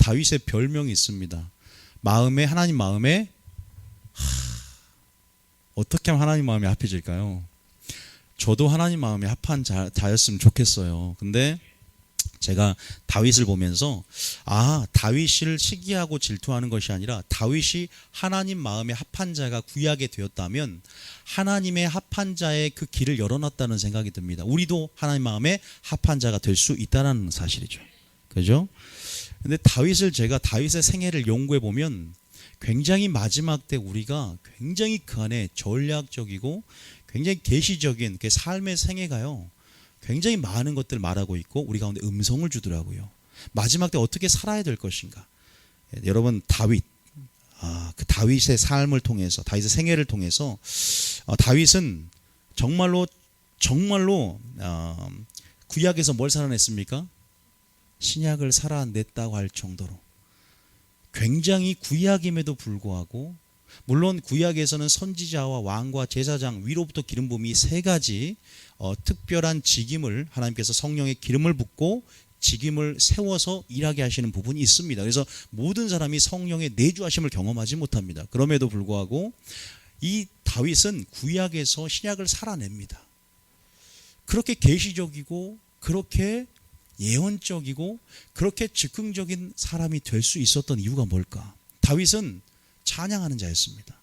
다윗의 별명이 있습니다. 하나님 마음에 어떻게 하면 하나님 마음에 합해질까요? 저도 하나님 마음에 합한 자였으면 좋겠어요. 근데 제가 다윗을 보면서 다윗을 시기하고 질투하는 것이 아니라 다윗이 하나님 마음에 합한 자가 구약에 되었다면 하나님의 합한 자의 그 길을 열어놨다는 생각이 듭니다. 우리도 하나님 마음에 합한 자가 될 수 있다는 사실이죠. 그죠? 근데 제가 다윗의 생애를 연구해 보면 굉장히 마지막 때 우리가 굉장히 그 안에 전략적이고 굉장히 계시적인 그 삶의 생애가요, 굉장히 많은 것들을 말하고 있고 우리 가운데 음성을 주더라고요. 마지막 때 어떻게 살아야 될 것인가. 여러분, 그 다윗의 삶을 통해서, 다윗의 생애를 통해서 다윗은 정말로 구약에서 뭘 살아냈습니까? 신약을 살아냈다고 할 정도로 굉장히 구약임에도 불구하고, 물론 구약에서는 선지자와 왕과 제사장, 위로부터 기름 부음이 세 가지 특별한 직임을 하나님께서 성령의 기름을 붓고 직임을 세워서 일하게 하시는 부분이 있습니다. 그래서 모든 사람이 성령의 내주하심을 경험하지 못합니다. 그럼에도 불구하고 이 다윗은 구약에서 신약을 살아냅니다. 그렇게 계시적이고 그렇게 예언적이고 그렇게 즉흥적인 사람이 될 수 있었던 이유가 뭘까? 다윗은 찬양하는 자였습니다.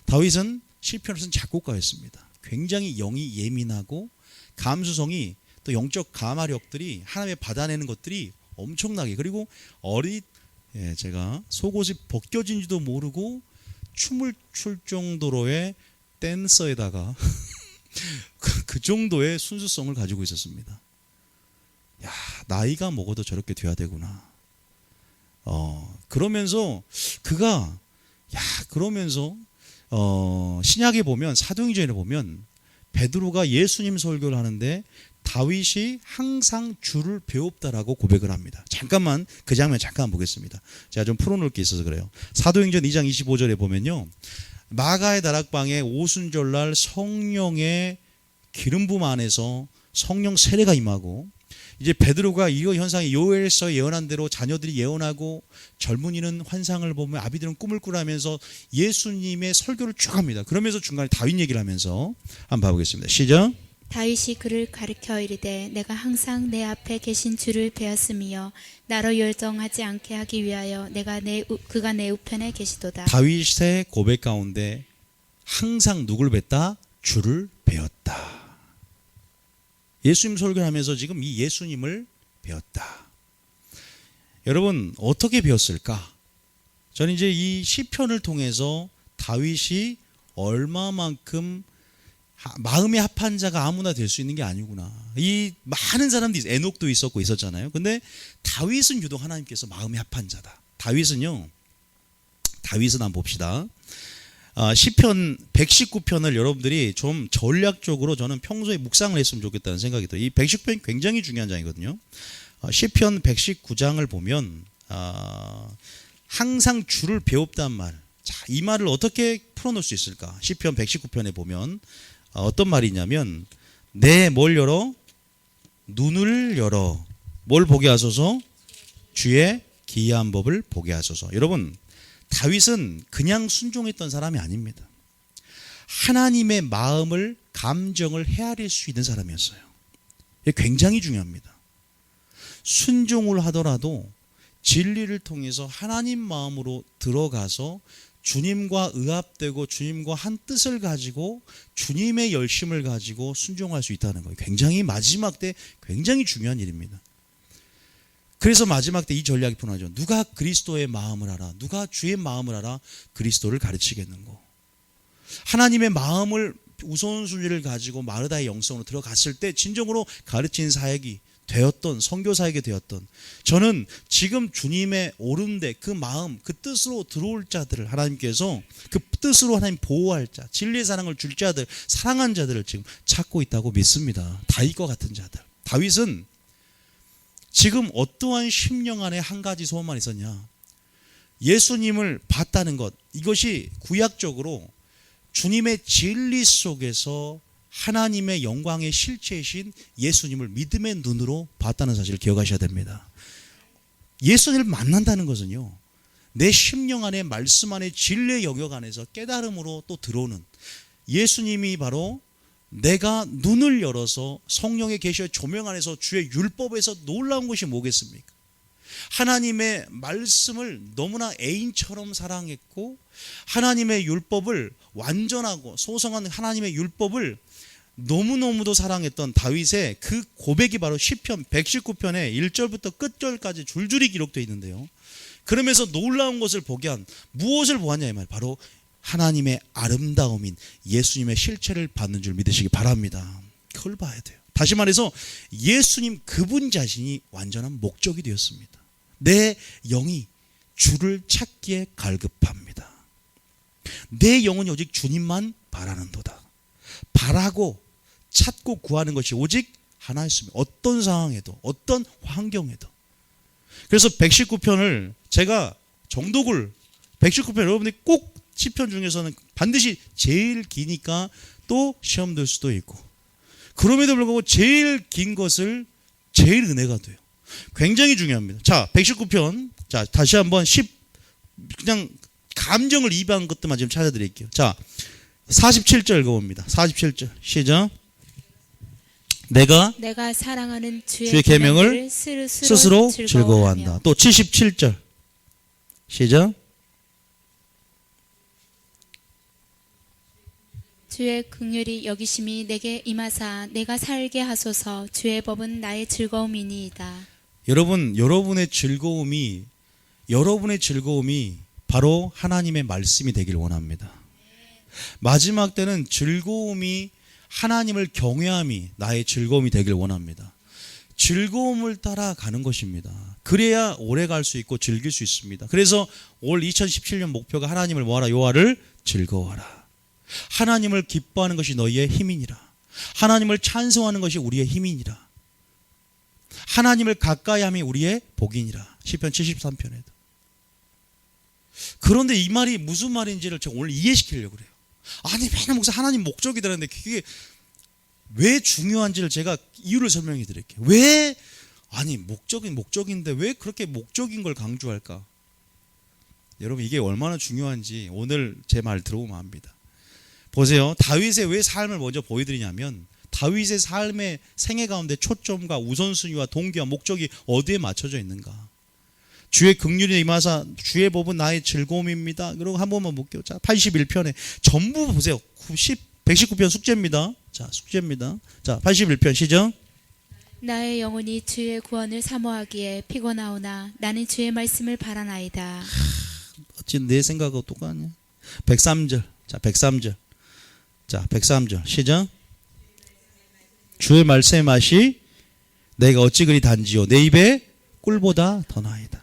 다윗은 시편을 쓴 작곡가였습니다. 굉장히 영이 예민하고 감수성이, 또 영적 감화력들이 하나님의 받아내는 것들이 엄청나게, 그리고 제가 속옷이 벗겨진지도 모르고 춤을 출 정도로의 댄서에다가 그 정도의 순수성을 가지고 있었습니다. 나이가 먹어도 저렇게 돼야 되구나. 그러면서 신약에 보면, 사도행전에 보면 베드로가 예수님 설교를 하는데 다윗이 항상 주를 배웠다라고 고백을 합니다. 잠깐만 그 장면 보겠습니다. 제가 좀 풀어놓을 게 있어서 그래요. 사도행전 2장 25절에 보면요, 마가의 다락방에 오순절날 성령의 기름 부음 안에서 성령 세례가 임하고, 이제 베드로가 이거 현상이 요엘서에 예언한 대로 자녀들이 예언하고 젊은이는 환상을 보며 아비들은 꿈을 꾸라면서 예수님의 설교를 쭉 합니다. 그러면서 중간에 다윗 얘기를 하면서 한번 봐보겠습니다. 시작. 다윗이 그를 가르쳐 이르되 내가 항상 내 앞에 계신 주를 배웠으며 나로 열정하지 않게 하기 위하여 그가 내 우편에 계시도다. 다윗의 고백 가운데 항상 누굴 뵀다? 주를 배웠다. 예수님 설교하면서 지금 이 예수님을 배웠다. 여러분, 어떻게 배웠을까? 저는 이제 이 시편을 통해서 다윗이 얼마만큼 마음에 합한 자가 아무나 될 수 있는 게 아니구나. 이 많은 사람들이 에녹도 있었잖아요. 근데 다윗은 유독 하나님께서 마음에 합한 자다. 다윗은 한번 봅시다. 시편 119편을 여러분들이 좀 전략적으로 저는 평소에 묵상을 했으면 좋겠다는 생각이 들어요. 이 119편이 굉장히 중요한 장이거든요. 시편 119장을 보면 항상 주를 배웠단 말. 자, 이 말을 어떻게 풀어놓을 수 있을까? 시편 119편에 보면 어떤 말이 있냐면, 뭘 열어? 눈을 열어. 뭘 보게 하소서? 주의 기이한 법을 보게 하소서. 여러분, 다윗은 그냥 순종했던 사람이 아닙니다. 하나님의 마음을, 감정을 헤아릴 수 있는 사람이었어요. 이게 굉장히 중요합니다. 순종을 하더라도 진리를 통해서 하나님 마음으로 들어가서 주님과 의합되고 주님과 한 뜻을 가지고 주님의 열심을 가지고 순종할 수 있다는 거예요. 굉장히 마지막 때 굉장히 중요한 일입니다. 그래서 마지막 때 이 전략이 필요하죠. 누가 그리스도의 마음을 알아? 누가 주의 마음을 알아? 그리스도를 가르치겠는고. 하나님의 마음을 우선순위를 가지고 마르다의 영성으로 들어갔을 때 진정으로 가르친 사역이 되었던, 선교 사역이 되었던, 저는 지금 주님의 오른데 그 마음, 그 뜻으로 들어올 자들을 하나님께서, 그 뜻으로 하나님 보호할 자, 진리의 사랑을 줄 자들, 사랑한 자들을 지금 찾고 있다고 믿습니다. 다윗과 같은 자들. 다윗은 지금 어떠한 심령 안에 한 가지 소원만 있었냐? 예수님을 봤다는 것. 이것이 구약적으로 주님의 진리 속에서 하나님의 영광의 실체이신 예수님을 믿음의 눈으로 봤다는 사실을 기억하셔야 됩니다. 예수님을 만난다는 것은요, 내 심령 안에 말씀 안에 진리의 영역 안에서 깨달음으로 또 들어오는, 예수님이 바로 내가 눈을 열어서 성령의 계시의 조명 안에서 주의 율법에서 놀라운 것이 뭐겠습니까? 하나님의 말씀을 너무나 애인처럼 사랑했고, 하나님의 율법을 완전하고 소성한 하나님의 율법을 너무너무도 사랑했던 다윗의 그 고백이 바로 시편 119편의 1절부터 끝절까지 줄줄이 기록되어 있는데요, 그러면서 놀라운 것을 보게 한, 무엇을 보았냐 이 말, 바로 하나님의 아름다움인 예수님의 실체를 받는 줄 믿으시기 바랍니다. 그걸 봐야 돼요. 다시 말해서 예수님 그분 자신이 완전한 목적이 되었습니다. 내 영이 주를 찾기에 갈급합니다. 내 영혼이 오직 주님만 바라는도다. 바라고 찾고 구하는 것이 오직 하나였습니다. 어떤 상황에도, 어떤 환경에도. 그래서 119편을 제가 정독을, 119편 여러분들이 꼭 시편 중에서는 반드시 제일 기니까 또 시험 들 수도 있고, 그럼에도 불구하고 제일 긴 것을 제일 은혜가 돼요. 굉장히 중요합니다. 자, 119편. 자, 다시 한번 그냥 감정을 이입한 것들만 지금 찾아드릴게요. 자, 47절 읽어봅니다. 47절 시작. 내가 사랑하는 주의 계명을 스스로 즐거워한다. 또 77절 시작. 주의 긍휼이 여기심이 내게 임하사 내가 살게 하소서. 주의 법은 나의 즐거움이니이다. 여러분의 즐거움이 바로 하나님의 말씀이 되길 원합니다. 마지막 때는 즐거움이, 하나님을 경외함이 나의 즐거움이 되길 원합니다. 즐거움을 따라가는 것입니다. 그래야 오래 갈 수 있고 즐길 수 있습니다. 그래서 올 2017년 목표가 하나님을 뭐하라? 여호와를 즐거워하라. 하나님을 기뻐하는 것이 너희의 힘이니라. 하나님을 찬송하는 것이 우리의 힘이니라. 하나님을 가까이함이 우리의 복이니라. 시편 73편에도. 그런데 이 말이 무슨 말인지를 제가 오늘 이해시키려고 그래요. 아니, 맨날 목사 하나님 목적이라는데 그게 왜 중요한지를 제가 이유를 설명해 드릴게요. 왜, 아니 목적인데 왜 그렇게 목적인 걸 강조할까? 여러분, 이게 얼마나 중요한지 오늘 제 말 들어보면 압니다. 보세요. 다윗의 왜 삶을 먼저 보여드리냐면, 다윗의 삶의 생애 가운데 초점과 우선순위와 동기와 목적이 어디에 맞춰져 있는가? 주의 긍휼이 임하사 주의 법은 나의 즐거움입니다. 그리고 한 번만 볼게요. 자, 81편에 전부 보세요. 119편 숙제입니다. 자, 숙제입니다. 자, 81편 시작. 나의 영혼이 주의 구원을 사모하기에 피곤하오나 나는 주의 말씀을 바라나이다. 어찌 내 생각하고 똑같냐? 103절. 자, 103절. 자, 103절 시작. 주의 말씀의 맛이 내가 어찌 그리 단지요 내 입에 꿀보다 더 나이다.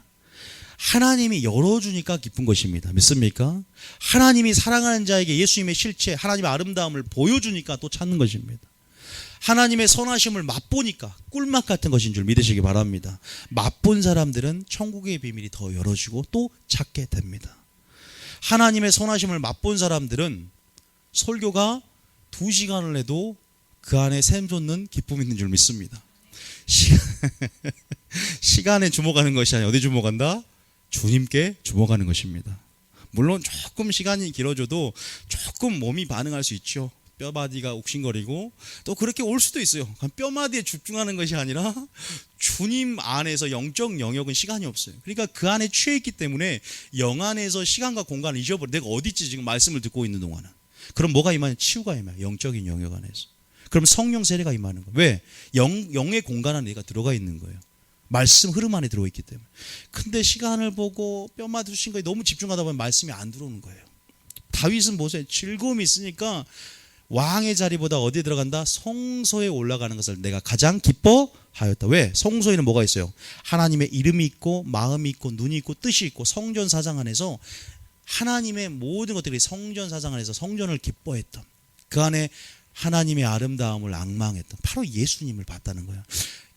하나님이 열어주니까 기쁜 것입니다. 믿습니까? 하나님이 사랑하는 자에게 예수님의 실체, 하나님의 아름다움을 보여주니까 또 찾는 것입니다. 하나님의 선하심을 맛보니까 꿀맛 같은 것인 줄 믿으시기 바랍니다. 맛본 사람들은 천국의 비밀이 더 열어지고 또 찾게 됩니다. 하나님의 선하심을 맛본 사람들은 설교가 2시간을 해도 그 안에 샘솟는 기쁨이 있는 줄 믿습니다. 시간에 주목하는 것이 아니라 어디 주목한다? 주님께 주목하는 것입니다. 물론 조금 시간이 길어져도 조금 몸이 반응할 수 있죠. 뼈마디가 욱신거리고 또 그렇게 올 수도 있어요. 뼈마디에 집중하는 것이 아니라 주님 안에서 영적 영역은 시간이 없어요. 그러니까 그 안에 취해 있기 때문에 영 안에서 시간과 공간을 잊어버려. 내가 어디 있지 지금 말씀을 듣고 있는 동안은. 그럼 뭐가 임하냐? 치유가 임해요. 영적인 영역 안에서. 그럼 성령 세례가 임하는 거예요. 왜? 영의 공간 안에 내가 들어가 있는 거예요. 말씀 흐름 안에 들어있기 때문에. 근데 시간을 보고 뼈마디 주신 거에 너무 집중하다 보면 말씀이 안 들어오는 거예요. 다윗은 보세요. 즐거움이 있으니까 왕의 자리보다 어디에 들어간다? 성소에 올라가는 것을 내가 가장 기뻐하였다. 왜? 성소에는 뭐가 있어요? 하나님의 이름이 있고 마음이 있고 눈이 있고 뜻이 있고 성전 사장 안에서 하나님의 모든 것들이 성전 사장 안에서 성전을 기뻐했던, 그 안에 하나님의 아름다움을 앙망했던 바로 예수님을 봤다는 거예요.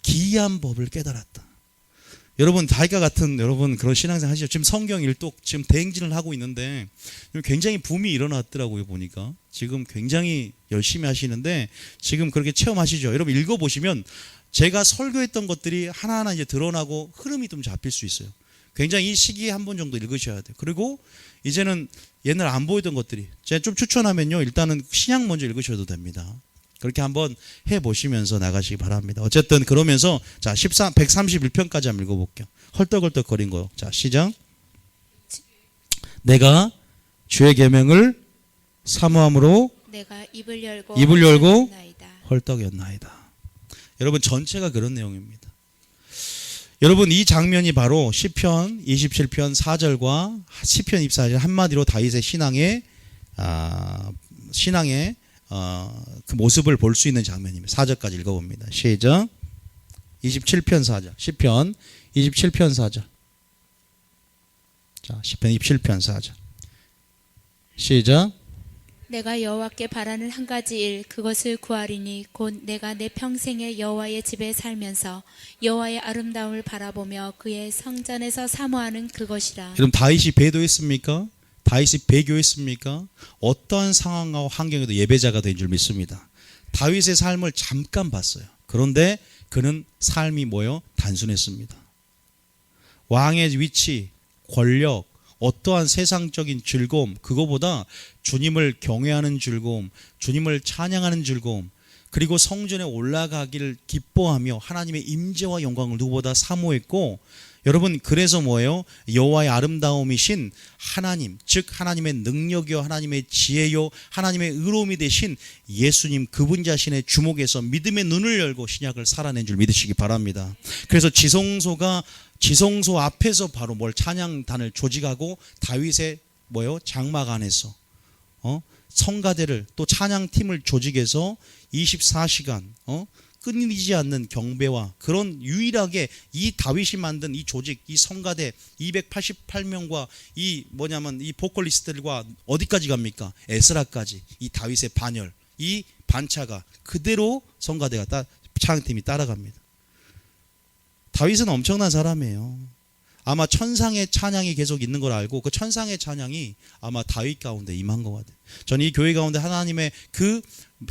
기이한 법을 깨달았다. 여러분, 다윗과 같은 여러분 그런 신앙생활 하시죠. 지금 성경 일독 지금 대행진을 하고 있는데 굉장히 붐이 일어났더라고요. 보니까 지금 굉장히 열심히 하시는데 지금 그렇게 체험하시죠. 여러분 읽어보시면 제가 설교했던 것들이 하나하나 이제 드러나고 흐름이 좀 잡힐 수 있어요. 굉장히 이 시기에 한 번 정도 읽으셔야 돼요. 그리고 이제는 옛날 안 보이던 것들이 제가 좀 추천하면요, 일단은 신약 먼저 읽으셔도 됩니다. 그렇게 한번 해보시면서 나가시기 바랍니다. 어쨌든 그러면서 자 131편까지 한번 읽어볼게요. 헐떡헐떡 거린 거요. 자 시작. 내가 주의 계명을 사모함으로 내가 입을 열고 헐떡였나이다. 헐떡였나이다. 여러분 전체가 그런 내용입니다. 여러분 이 장면이 바로 시편 27편 4절과 시편 24절 한마디로 다윗의 신앙의 그 모습을 볼 수 있는 장면입니다. 4절까지 읽어봅니다. 시작. 27편 4절. 시편 27편 4절. 자, 시편 27편 4절. 시작. 내가 여호와께 바라는 한 가지 일 그것을 구하리니 곧 내가 내 평생에 여호와의 집에 살면서 여호와의 아름다움을 바라보며 그의 성전에서 사모하는 그것이라. 여러분 다윗이 배도했습니까? 다윗이 배교했습니까? 어떠한 상황과 환경에도 예배자가 된 줄 믿습니다. 다윗의 삶을 잠깐 봤어요. 그런데 그는 삶이 뭐요? 단순했습니다. 왕의 위치, 권력, 어떠한 세상적인 즐거움, 그거보다 주님을 경외하는 즐거움, 주님을 찬양하는 즐거움, 그리고 성전에 올라가기를 기뻐하며 하나님의 임재와 영광을 누구보다 사모했고, 여러분 그래서 뭐예요? 여호와의 아름다움이신 하나님, 즉 하나님의 능력이요 하나님의 지혜요 하나님의 의로움이 되신 예수님 그분 자신의 주목에서 믿음의 눈을 열고 신약을 살아낸 줄 믿으시기 바랍니다. 그래서 지성소 앞에서 바로 찬양단을 조직하고 다윗의 장막 안에서 성가대를 또 찬양팀을 조직해서 24시간 끊이지 않는 경배와 그런 유일하게 이 다윗이 만든 이 조직, 이 성가대 288명과 이 보컬리스트들과 어디까지 갑니까? 에스라까지 이 다윗의 반열, 이 반차가 그대로 성가대가 찬양팀이 따라갑니다. 다윗은 엄청난 사람이에요. 아마 천상의 찬양이 계속 있는 걸 알고 그 천상의 찬양이 아마 다윗 가운데 임한 것 같아요. 저는 이 교회 가운데 하나님의 그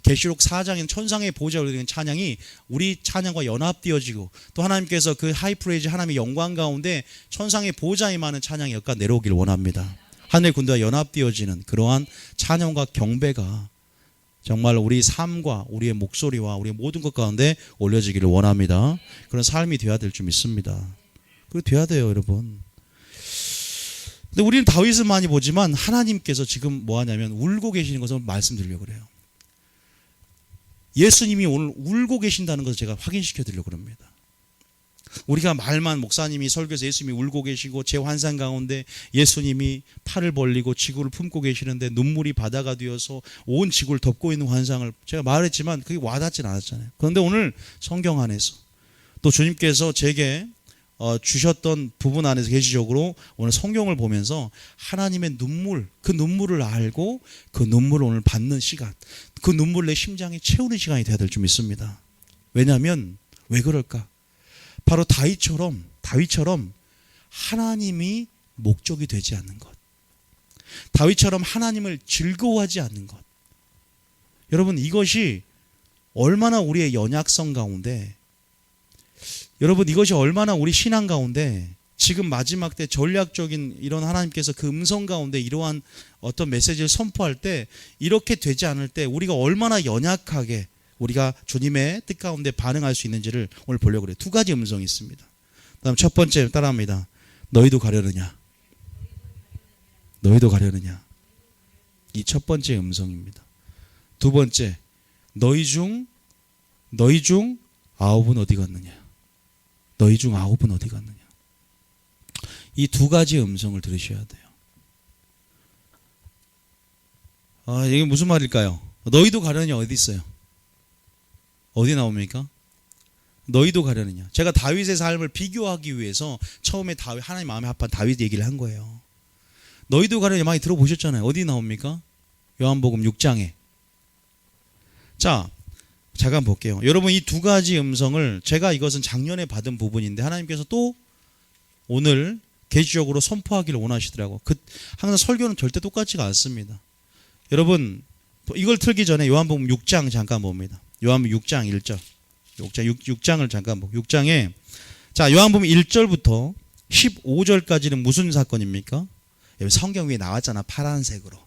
계시록 4장인 천상의 보좌로 되는 찬양이 우리 찬양과 연합되어지고 또 하나님께서 그 하이프레이즈 하나님의 영광 가운데 천상의 보좌에 임하는 찬양이 여기까지 내려오길 원합니다. 하늘의 군대와 연합되어지는 그러한 찬양과 경배가 정말 우리 삶과 우리의 목소리와 우리의 모든 것 가운데 올려지기를 원합니다. 그런 삶이 되어야 될 줄 믿습니다. 그렇게 돼야 돼요, 여러분. 근데 우리는 다윗을 많이 보지만 하나님께서 지금 뭐 하냐면 울고 계시는 것을 말씀드리려고 그래요. 예수님이 오늘 울고 계신다는 것을 제가 확인시켜 드리려고 합니다. 우리가 말만 목사님이 설교에서 예수님이 울고 계시고 제 환상 가운데 예수님이 팔을 벌리고 지구를 품고 계시는데 눈물이 바다가 되어서 온 지구를 덮고 있는 환상을 제가 말했지만 그게 와닿진 않았잖아요. 그런데 오늘 성경 안에서 또 주님께서 제게 주셨던 부분 안에서 계시적으로 오늘 성경을 보면서 하나님의 눈물, 그 눈물을 알고 그 눈물을 오늘 받는 시간, 그 눈물을 내 심장에 채우는 시간이 되어야 될 줄 믿습니다. 왜냐하면 왜 그럴까? 바로 다윗처럼 하나님이 목적이 되지 않는 것, 다윗처럼 하나님을 즐거워하지 않는 것, 여러분 이것이 얼마나 우리의 연약성 가운데, 여러분 이것이 얼마나 우리 신앙 가운데 지금 마지막 때 전략적인 이런 하나님께서 그 음성 가운데 이러한 어떤 메시지를 선포할 때 이렇게 되지 않을 때 우리가 얼마나 연약하게 우리가 주님의 뜻 가운데 반응할 수 있는지를 오늘 보려고 그래요. 두 가지 음성이 있습니다. 그다음 첫 번째 따라합니다. 너희도 가려느냐? 너희도 가려느냐? 이 첫 번째 음성입니다. 두 번째, 너희 중 9은 어디 갔느냐? 너희 중 9은 어디 갔느냐? 이 두 가지 음성을 들으셔야 돼요. 이게 무슨 말일까요? 너희도 가려느냐 어디 있어요? 어디 나옵니까? 너희도 가려느냐. 제가 다윗의 삶을 비교하기 위해서 처음에 하나님 마음에 합한 다윗 얘기를 한 거예요. 너희도 가려느냐 많이 들어보셨잖아요. 어디 나옵니까? 요한복음 6장에. 자, 잠깐 볼게요. 여러분 이 두 가지 음성을 제가 이것은 작년에 받은 부분인데 하나님께서 또 오늘 계시적으로 선포하기를 원하시더라고요. 항상 설교는 절대 똑같지가 않습니다. 여러분 이걸 틀기 전에 요한복음 6장 잠깐 봅니다. 요한복음 6장 1절. 6장을 잠깐 보고 6장에 자 요한복음 1절부터 15절까지는 무슨 사건입니까? 여기 성경 위에 나왔잖아 파란색으로.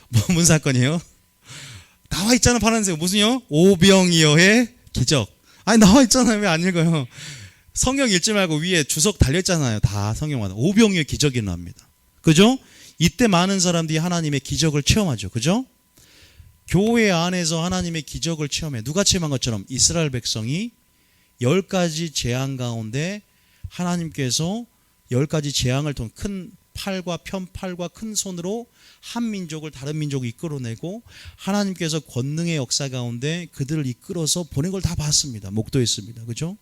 무슨 사건이에요? 나와 있잖아 파란색. 무슨요? 오병이어의 기적. 아니 나와 있잖아요. 왜 안 읽어요? 성경 읽지 말고 위에 주석 달렸잖아요. 다 성경마다 오병이어의 기적이 일어납니다. 그죠? 이때 많은 사람들이 하나님의 기적을 체험하죠. 그죠? 교회 안에서 하나님의 기적을 체험해. 누가 체험한 것처럼 이스라엘 백성이 10가지 재앙 가운데 하나님께서 10가지 재앙을 통해 큰 팔과 편팔과 큰 손으로 한 민족을 다른 민족을 이끌어내고 하나님께서 권능의 역사 가운데 그들을 이끌어서 보낸 걸 다 봤습니다. 목도했습니다. 그죠?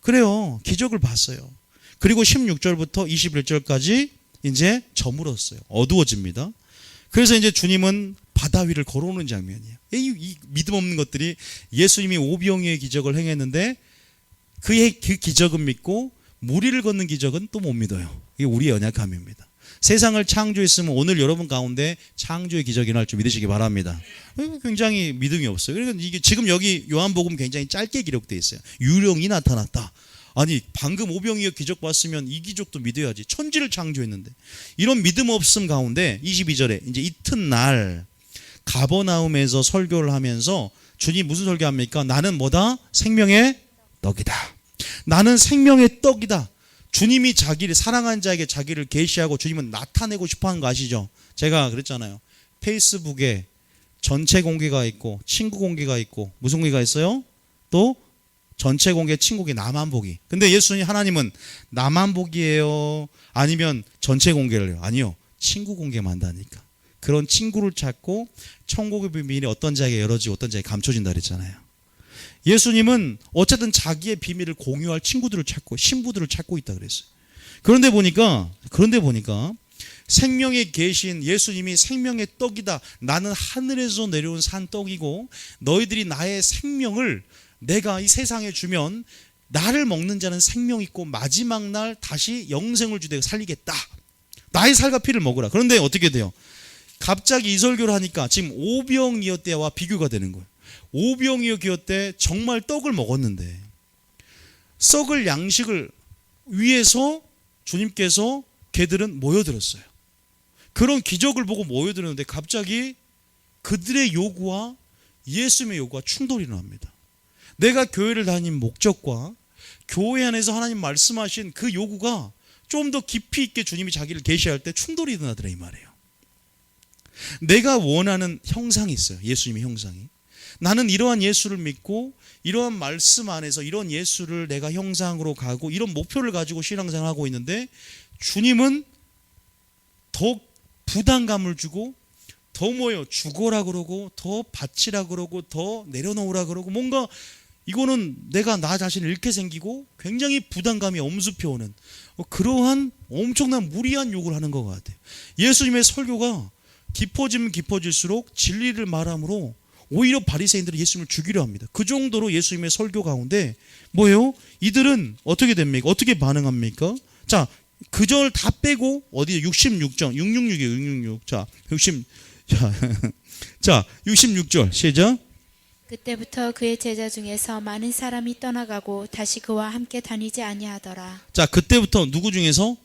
그래요. 기적을 봤어요. 그리고 16절부터 21절까지 이제 저물었어요. 어두워집니다. 그래서 이제 주님은 바다 위를 걸어오는 장면이에요. 이 믿음 없는 것들이 예수님이 오병이어의 기적을 행했는데 그 기적은 믿고 무리를 걷는 기적은 또 못 믿어요. 이게 우리의 연약함입니다. 세상을 창조했으면 오늘 여러분 가운데 창조의 기적이 날 줄 믿으시기 바랍니다. 굉장히 믿음이 없어요. 그러니까 이게 지금 여기 요한복음 굉장히 짧게 기록되어 있어요. 유령이 나타났다. 아니 방금 오병이어 기적 봤으면 이 기적도 믿어야지. 천지를 창조했는데. 이런 믿음 없음 가운데 22절에 이제 이튿날 가버나움에서 설교를 하면서 주님 무슨 설교합니까? 나는 뭐다? 생명의 떡이다. 나는 생명의 떡이다. 주님이 자기를 사랑한 자에게 자기를 계시하고 주님은 나타내고 싶어하는 거 아시죠? 제가 그랬잖아요. 페이스북에 전체 공개가 있고 친구 공개가 있고 무슨 공개가 있어요? 또 전체 공개 친구 공개 나만 보기. 근데 예수님 하나님은 나만 보기예요? 아니면 전체 공개를 해요? 아니요. 친구 공개만 한다니까. 그런 친구를 찾고 천국의 비밀이 어떤 자에게 열어지고 어떤 자에게 감춰진다 그랬잖아요. 예수님은 어쨌든 자기의 비밀을 공유할 친구들을 찾고 신부들을 찾고 있다 그랬어요. 그런데 보니까 생명에 계신 예수님이 생명의 떡이다. 나는 하늘에서 내려온 산 떡이고 너희들이 나의 생명을 내가 이 세상에 주면 나를 먹는 자는 생명 있고 마지막 날 다시 영생을 주되 살리겠다. 나의 살과 피를 먹으라. 그런데 어떻게 돼요? 갑자기 이 설교를 하니까 지금 오병이어 때와 비교가 되는 거예요. 오병이어 기어 때 정말 떡을 먹었는데 썩을 양식을 위해서 주님께서 걔들은 모여들었어요. 그런 기적을 보고 모여들었는데 갑자기 그들의 요구와 예수님의 요구가 충돌이 일어납니다. 내가 교회를 다닌 목적과 교회 안에서 하나님 말씀하신 그 요구가 좀 더 깊이 있게 주님이 자기를 계시할 때 충돌이 일어나더라 이 말이에요. 내가 원하는 형상이 있어요. 예수님의 형상이. 나는 이러한 예수를 믿고 이러한 말씀 안에서 이런 예수를 내가 형상으로 가고 이런 목표를 가지고 신앙생활을 하고 있는데 주님은 더 부담감을 주고 더 죽어라 그러고 더 바치라 그러고 더 내려놓으라 그러고 뭔가 이거는 내가 나 자신을 잃게 생기고 굉장히 부담감이 엄습해 오는 그러한 엄청난 무리한 요구를 하는 것 같아요. 예수님의 설교가 깊어지면 깊어질수록 진리를 말함으로 오히려 바리새인들은 예수님을 죽이려 합니다. 그 정도로 예수님의 설교 가운데 뭐예요? 이들은 어떻게 됩니까? 어떻게 반응합니까? 자, 그 절 다 빼고 어디에 66절, 666이에요. 666. 자, 66절 시작. 그때부터 그의 제자 중에서 많은 사람이 떠나가고 다시 그와 함께 다니지 아니하더라. 자, 그때부터 누구 중에서?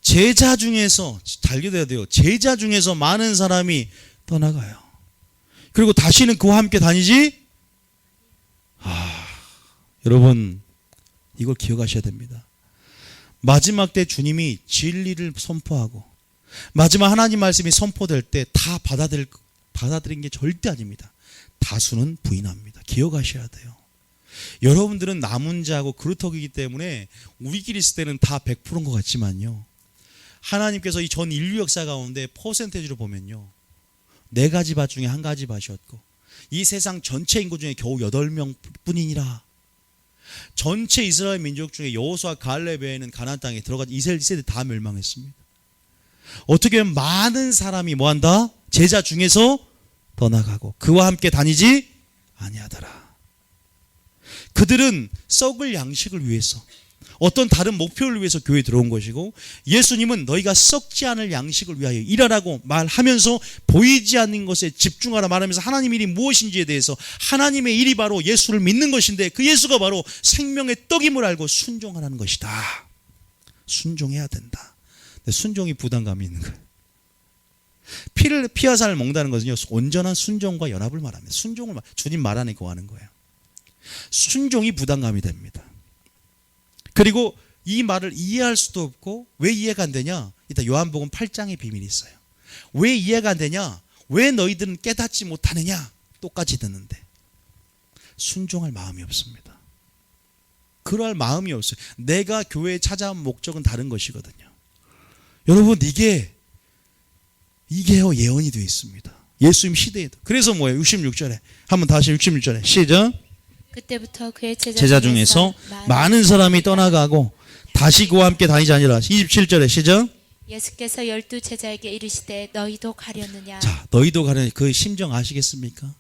제자 중에서 달려야 돼요. 제자 중에서 많은 사람이 떠나가요. 그리고 다시는 그와 함께 다니지? 여러분 이걸 기억하셔야 됩니다. 마지막 때 주님이 진리를 선포하고 마지막 하나님 말씀이 선포될 때 다 받아들인 게 절대 아닙니다. 다수는 부인합니다. 기억하셔야 돼요. 여러분들은 남은 자하고 그루터기이기 때문에 우리끼리 있을 때는 다 100%인 것 같지만요. 하나님께서 이 전 인류 역사 가운데 퍼센테이지로 보면요. 4가지 밭 중에 1가지 밭이었고 이 세상 전체 인구 중에 겨우 8명 뿐이니라. 전체 이스라엘 민족 중에 여호수아 갈렙 외에는 가나안 땅에 들어간 이스라엘 세대 다 멸망했습니다. 어떻게 보면 많은 사람이 뭐한다? 제자 중에서 떠나가고 그와 함께 다니지 아니하더라. 그들은 썩을 양식을 위해서 어떤 다른 목표를 위해서 교회에 들어온 것이고, 예수님은 너희가 썩지 않을 양식을 위하여 일하라고 말하면서 보이지 않는 것에 집중하라 말하면서 하나님의 일이 무엇인지에 대해서, 하나님의 일이 바로 예수를 믿는 것인데 그 예수가 바로 생명의 떡임을 알고 순종하라는 것이다. 순종해야 된다. 근데 순종이 부담감이 있는 거예요. 피와 살을 먹는다는 것은요, 온전한 순종과 연합을 말합니다. 순종을 주님 말 안에 거하는 거예요. 순종이 부담감이 됩니다. 그리고 이 말을 이해할 수도 없고, 왜 이해가 안 되냐? 일단 요한복음 8장의 비밀이 있어요. 왜 이해가 안 되냐? 왜 너희들은 깨닫지 못하느냐? 똑같이 듣는데 순종할 마음이 없습니다. 그럴 마음이 없어요. 내가 교회에 찾아온 목적은 다른 것이거든요. 여러분, 이게요 예언이 되어 있습니다. 예수님 시대에도. 그래서 뭐예요? 66절에 한번 다시 66절에 시작. 그때부터 그의 제자 중에서 많은 사람이 떠나가고 다시 그와 함께 다니지 아니라. 27절에 시작. 예수께서 12 제자에게 이르시되 너희도 가려느냐. 자, 너희도 가려느냐. 그 심정 아시겠습니까?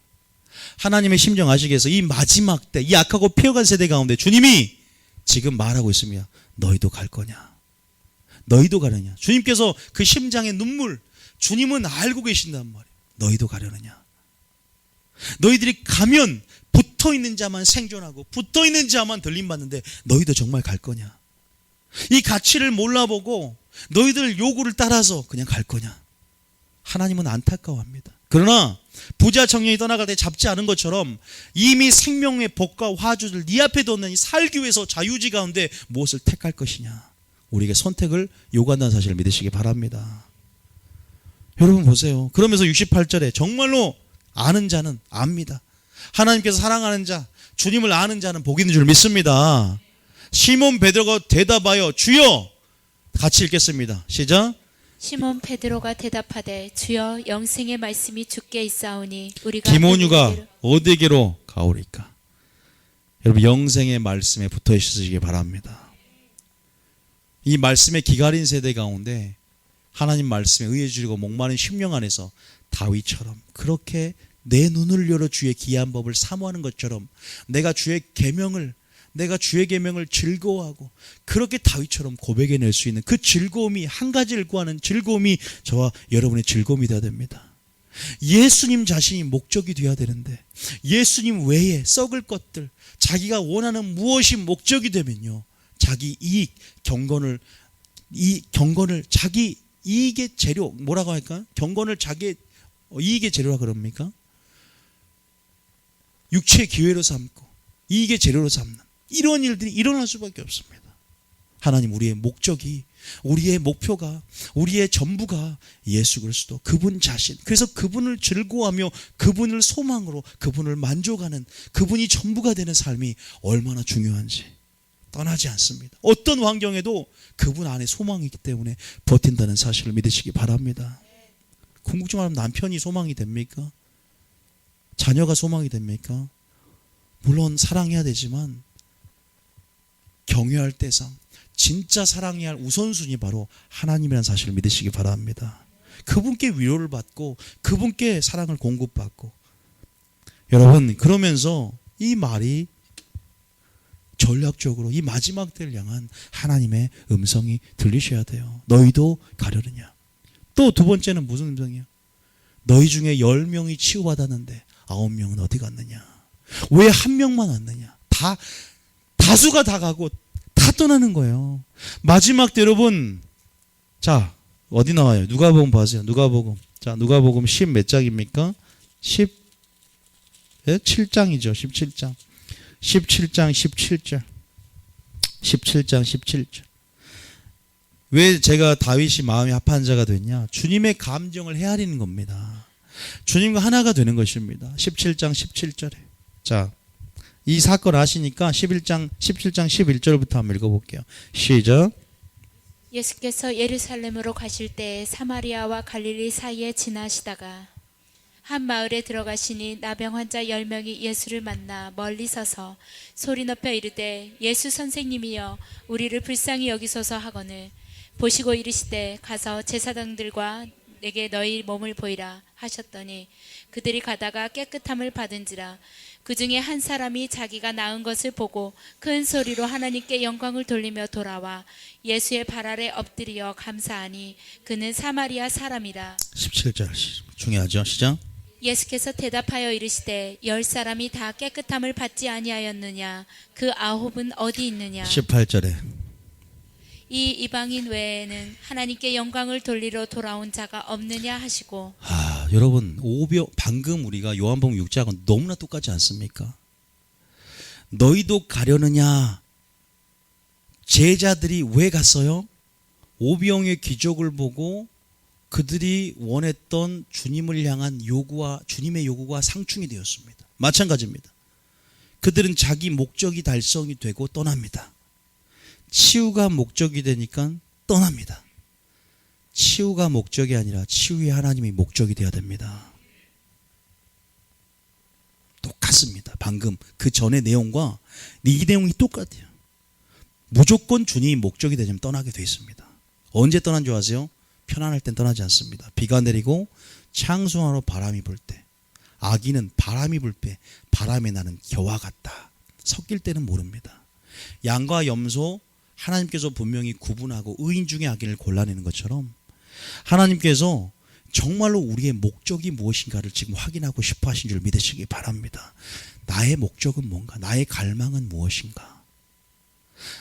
하나님의 심정 아시겠어요? 이 마지막 때, 이 악하고 폐허간 세대 가운데 주님이 지금 말하고 있습니다. 너희도 갈 거냐? 너희도 가려냐? 주님께서 그 심장의 눈물, 주님은 알고 계신단 말이에요. 너희도 가려느냐? 너희들이 가면 붙어있는 자만 생존하고 붙어있는 자만 들림받는데 너희도 정말 갈 거냐? 이 가치를 몰라보고 너희들 요구를 따라서 그냥 갈 거냐? 하나님은 안타까워합니다. 그러나 부자 청년이 떠나갈 때 잡지 않은 것처럼 이미 생명의 복과 화주를 네 앞에 뒀는 이 살기 위해서 자유지 가운데 무엇을 택할 것이냐? 우리에게 선택을 요구한다는 사실을 믿으시기 바랍니다. 여러분 보세요. 그러면서 68절에 정말로 아는 자는 압니다. 하나님께서 사랑하는 자, 주님을 아는 자는 복이 있는 줄 믿습니다. 시몬 베드로가 대답하여 주여, 같이 읽겠습니다. 시작. 시몬 베드로가 대답하되 주여, 영생의 말씀이 주께 있사오니 우리가 기모뉴가 어디에게로 가오리까? 여러분, 영생의 말씀에 붙어 있으시기 바랍니다. 이 말씀의 기가린 세대 가운데 하나님 말씀에 의해 주시고 목마른 심령 안에서 다윗처럼 그렇게 내 눈을 열어 주의 기이한 법을 사모하는 것처럼 내가 주의 계명을 즐거워하고 그렇게 다윗처럼 고백해낼 수 있는 그 즐거움이, 한 가지를 구하는 즐거움이 저와 여러분의 즐거움이 되어야 됩니다. 예수님 자신이 목적이 되어야 되는데 예수님 외에 썩을 것들, 자기가 원하는 무엇이 목적이 되면요, 자기 이익, 경건을 자기 이익의 재료, 뭐라고 할까? 경건을 자기 이익의 재료라 그럽니까? 육체의 기회로 삼고 이익의 재료로 삼는 이런 일들이 일어날 수밖에 없습니다. 하나님, 우리의 목적이, 우리의 목표가, 우리의 전부가 예수 그리스도, 그분 자신, 그래서 그분을 즐거워하며 그분을 소망으로, 그분을 만족하는, 그분이 전부가 되는 삶이 얼마나 중요한지 떠나지 않습니다. 어떤 환경에도 그분 안에 소망이 있기 때문에 버틴다는 사실을 믿으시기 바랍니다. 궁극적으로 말하면 남편이 소망이 됩니까? 자녀가 소망이 됩니까? 물론 사랑해야 되지만 경외할 대상, 진짜 사랑해야 할 우선순위 바로 하나님이라는 사실을 믿으시기 바랍니다. 그분께 위로를 받고 그분께 사랑을 공급받고. 여러분, 그러면서 이 말이 전략적으로 이 마지막 때를 향한 하나님의 음성이 들리셔야 돼요. 너희도 가려느냐? 또 두 번째는 무슨 음성이에요? 너희 중에 10명이 치유받았는데 9명은 어디 갔느냐? 왜 한 명만 왔느냐? 다수가 다 가고 다 떠나는 거예요. 마지막 때 여러분, 자, 어디 나와요? 누가복음 봐세요. 누가복음. 자, 누가복음 10 몇 장입니까? 17장이죠. 17장. 17장 17절. 17장 17절. 왜 제가 다윗이 마음이 합한 자가 됐냐? 주님의 감정을 헤아리는 겁니다. 주님과 하나가 되는 것입니다. 17장 17절에. 자, 이 사건 아시니까 17장 11절부터 한번 읽어볼게요. 시작. 예수께서 예루살렘으로 가실 때 사마리아와 갈릴리 사이에 지나시다가 한 마을에 들어가시니 나병 환자 10명이 예수를 만나 멀리 서서 소리 높여 이르되 예수 선생님이여 우리를 불쌍히 여기소서 하거늘 보시고 이르시되 가서 제사장들과 내게 너희 몸을 보이라 하셨더니 그들이 가다가 깨끗함을 받은지라. 그 중에 한 사람이 자기가 낳은 것을 보고 큰 소리로 하나님께 영광을 돌리며 돌아와 예수의 발 아래 엎드려 감사하니 그는 사마리아 사람이라. 17절 중요하죠. 시작. 예수께서 대답하여 이르시되 10사람이 다 깨끗함을 받지 아니하였느냐? 그 9은 어디 있느냐? 18절에 이 이방인 외에는 하나님께 영광을 돌리러 돌아온 자가 없느냐 하시고. 여러분 방금 우리가 요한복음 6장은 너무나 똑같지 않습니까? 너희도 가려느냐? 제자들이 왜 갔어요? 오병의 기적을 보고 그들이 원했던 주님을 향한 주님의 요구가 상충이 되었습니다. 마찬가지입니다. 그들은 자기 목적이 달성이 되고 떠납니다. 치유가 목적이 되니까 떠납니다. 치유가 목적이 아니라 치유의 하나님이 목적이 되어야 됩니다. 똑같습니다. 방금 그 전의 내용과 이 내용이 똑같아요. 무조건 주님이 목적이 되면 떠나게 되어 있습니다. 언제 떠난 줄 아세요? 편안할 땐 떠나지 않습니다. 비가 내리고 창수하로 바람이 불 때, 아기는 바람이 불 때 바람에 나는 겨와 같다. 섞일 때는 모릅니다. 양과 염소 하나님께서 분명히 구분하고 의인 중에 악인을 골라내는 것처럼 하나님께서 정말로 우리의 목적이 무엇인가를 지금 확인하고 싶어 하신 줄 믿으시기 바랍니다. 나의 목적은 뭔가? 나의 갈망은 무엇인가?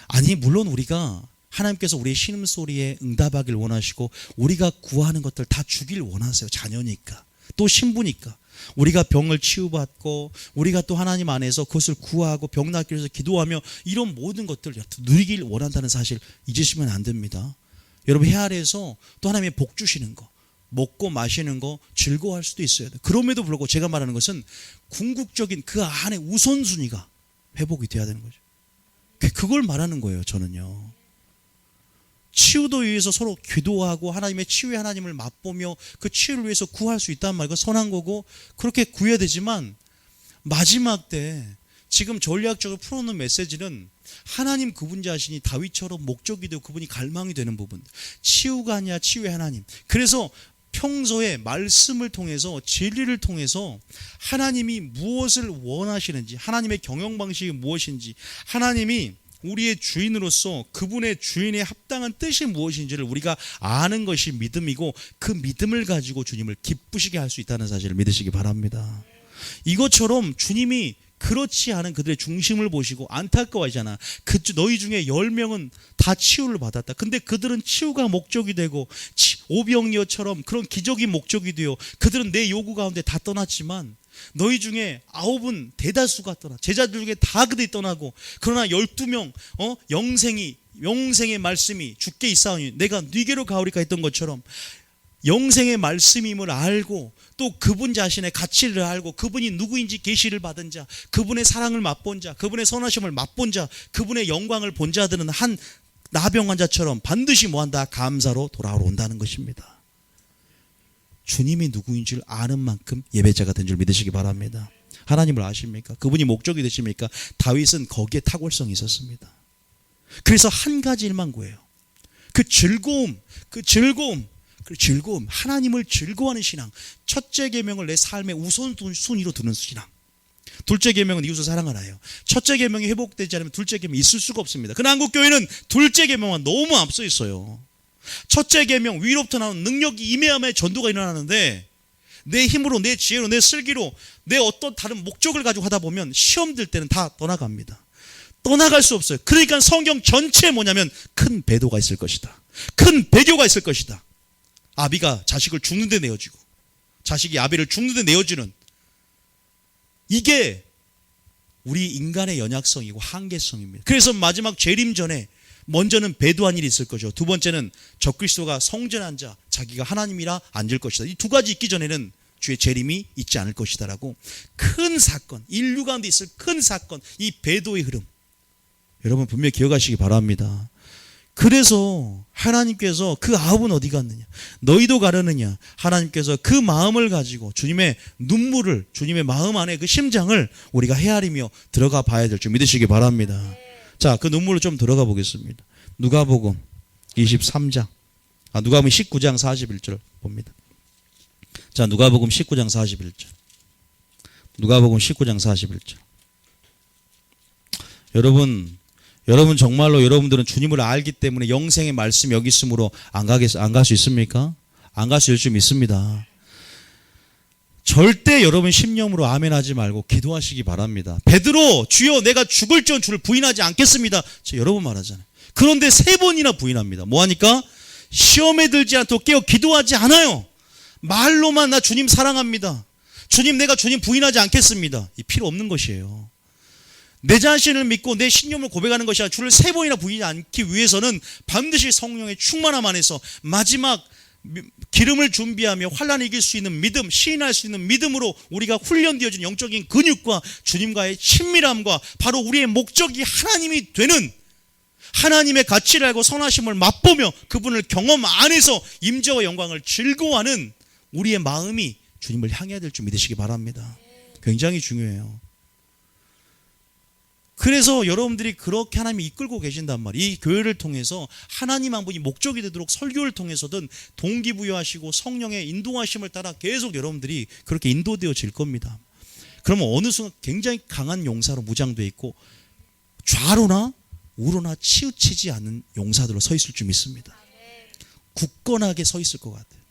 아니 물론 우리가 하나님께서 우리의 신음소리에 응답하길 원하시고 우리가 구하는 것들 다 주길 원하세요. 자녀니까 또 신부니까 우리가 병을 치유받고 우리가 또 하나님 안에서 그것을 구하고 병 낫기 위해서 기도하며 이런 모든 것들을 누리길 원한다는 사실 잊으시면 안 됩니다. 여러분 해 아래에서 또 하나님의 복 주시는 거 먹고 마시는 거 즐거워할 수도 있어야 돼요. 그럼에도 불구하고 제가 말하는 것은 궁극적인 그 안에 우선순위가 회복이 돼야 되는 거죠. 그걸 말하는 거예요. 저는요. 치유도 위해서 서로 기도하고 하나님의 치유의 하나님을 맛보며 그 치유를 위해서 구할 수 있다는 말, 그건 선한 거고 그렇게 구해야 되지만 마지막 때 지금 전략적으로 풀어놓는 메시지는 하나님 그분 자신이 다윗처럼 목적이 되고 그분이 갈망이 되는 부분, 치유가 아니라 치유의 하나님. 그래서 평소에 말씀을 통해서 진리를 통해서 하나님이 무엇을 원하시는지, 하나님의 경영 방식이 무엇인지, 하나님이 우리의 주인으로서 그분의 주인에 합당한 뜻이 무엇인지를 우리가 아는 것이 믿음이고 그 믿음을 가지고 주님을 기쁘시게 할 수 있다는 사실을 믿으시기 바랍니다. 이것처럼 주님이 그렇지 않은 그들의 중심을 보시고 안타까워하잖아. 너희 중에 10명은 다 치유를 받았다. 근데 그들은 치유가 목적이 되고 오병이어처럼 그런 기적이 목적이 되어 그들은 내 요구 가운데 다 떠났지만 너희 중에 9은 대다수가 떠나 제자들 중에 다 그들이 떠나고 그러나 12명 영생의 말씀이 주께 있사오니 내가 네게로 가오리까 했던 것처럼 영생의 말씀임을 알고 또 그분 자신의 가치를 알고 그분이 누구인지 계시를 받은 자, 그분의 사랑을 맛본 자, 그분의 선하심을 맛본 자, 그분의 영광을 본 자들은 한 나병 환자처럼 반드시 뭐한다? 감사로 돌아온다는 것입니다. 주님이 누구인지를 아는 만큼 예배자가 된 줄 믿으시기 바랍니다. 하나님을 아십니까? 그분이 목적이 되십니까? 다윗은 거기에 탁월성이 있었습니다. 그래서 한 가지 일만 구해요. 그 즐거움, 하나님을 즐거워하는 신앙. 첫째 계명을 내 삶의 우선순위로 두는 신앙. 둘째 계명은 이웃을 사랑하라요. 첫째 계명이 회복되지 않으면 둘째 계명이 있을 수가 없습니다. 그러나 한국교회는 둘째 계명은 너무 앞서 있어요. 첫째 계명 위로부터 나오는 능력이 임해야만 전도가 일어나는데 내 힘으로 내 지혜로 내 슬기로 내 어떤 다른 목적을 가지고 하다 보면 시험 들 때는 다 떠나갑니다. 떠나갈 수 없어요. 그러니까 성경 전체에 뭐냐면 큰 배도가 있을 것이다. 큰 배교가 있을 것이다. 아비가 자식을 죽는 데 내어주고 자식이 아비를 죽는 데 내어주는 이게 우리 인간의 연약성이고 한계성입니다. 그래서 마지막 재림 전에 먼저는 배도한 일이 있을 거죠. 두 번째는 적그리스도가 성전한 자, 자기가 하나님이라 앉을 것이다. 이 두 가지 있기 전에는 주의 재림이 있지 않을 것이다라고 큰 사건, 인류 가운데 있을 큰 사건, 이 배도의 흐름 여러분 분명히 기억하시기 바랍니다. 그래서 하나님께서 그 9은 어디 갔느냐? 너희도 가려느냐? 하나님께서 그 마음을 가지고 주님의 눈물을, 주님의 마음 안에 그 심장을 우리가 헤아리며 들어가 봐야 될 줄 믿으시기 바랍니다. 자, 그 눈물로 좀 들어가 보겠습니다. 누가복음 23장, 누가복음 19장 41절 봅니다. 자, 누가복음 19장 41절. 누가복음 19장 41절. 여러분 정말로 여러분들은 주님을 알기 때문에 영생의 말씀 여기 있으므로 안 갈 수 있습니까? 안 갈 수 있을 줄 믿습니다. 절대 여러분 심령으로 아멘하지 말고 기도하시기 바랍니다. 베드로, 주여 내가 죽을 전 주를 부인하지 않겠습니다. 저 여러 번 말하잖아요. 그런데 3번이나 부인합니다. 뭐하니까? 시험에 들지 않도록 깨어 기도하지 않아요. 말로만 나 주님 사랑합니다. 주님 내가 주님 부인하지 않겠습니다. 이 필요 없는 것이에요. 내 자신을 믿고 내 신념을 고백하는 것이 아니라 주를 3번이나 부인하지 않기 위해서는 반드시 성령의 충만함 안에서 마지막 기름을 준비하며 환난을 이길 수 있는 믿음, 시인할 수 있는 믿음으로 우리가 훈련되어진 영적인 근육과 주님과의 친밀함과 바로 우리의 목적이 하나님이 되는 하나님의 가치를 알고 선하심을 맛보며 그분을 경험 안에서 임재와 영광을 즐거워하는 우리의 마음이 주님을 향해야 될 줄 믿으시기 바랍니다. 굉장히 중요해요. 그래서 여러분들이 그렇게 하나님이 이끌고 계신단 말이에요. 이 교회를 통해서 하나님 한 분이 목적이 되도록 설교를 통해서든 동기부여하시고 성령의 인도하심을 따라 계속 여러분들이 그렇게 인도되어질 겁니다. 그러면 어느 순간 굉장히 강한 용사로 무장되어 있고 좌로나 우로나 치우치지 않는 용사들로 서 있을 줄 믿습니다. 굳건하게 서 있을 것 같아요.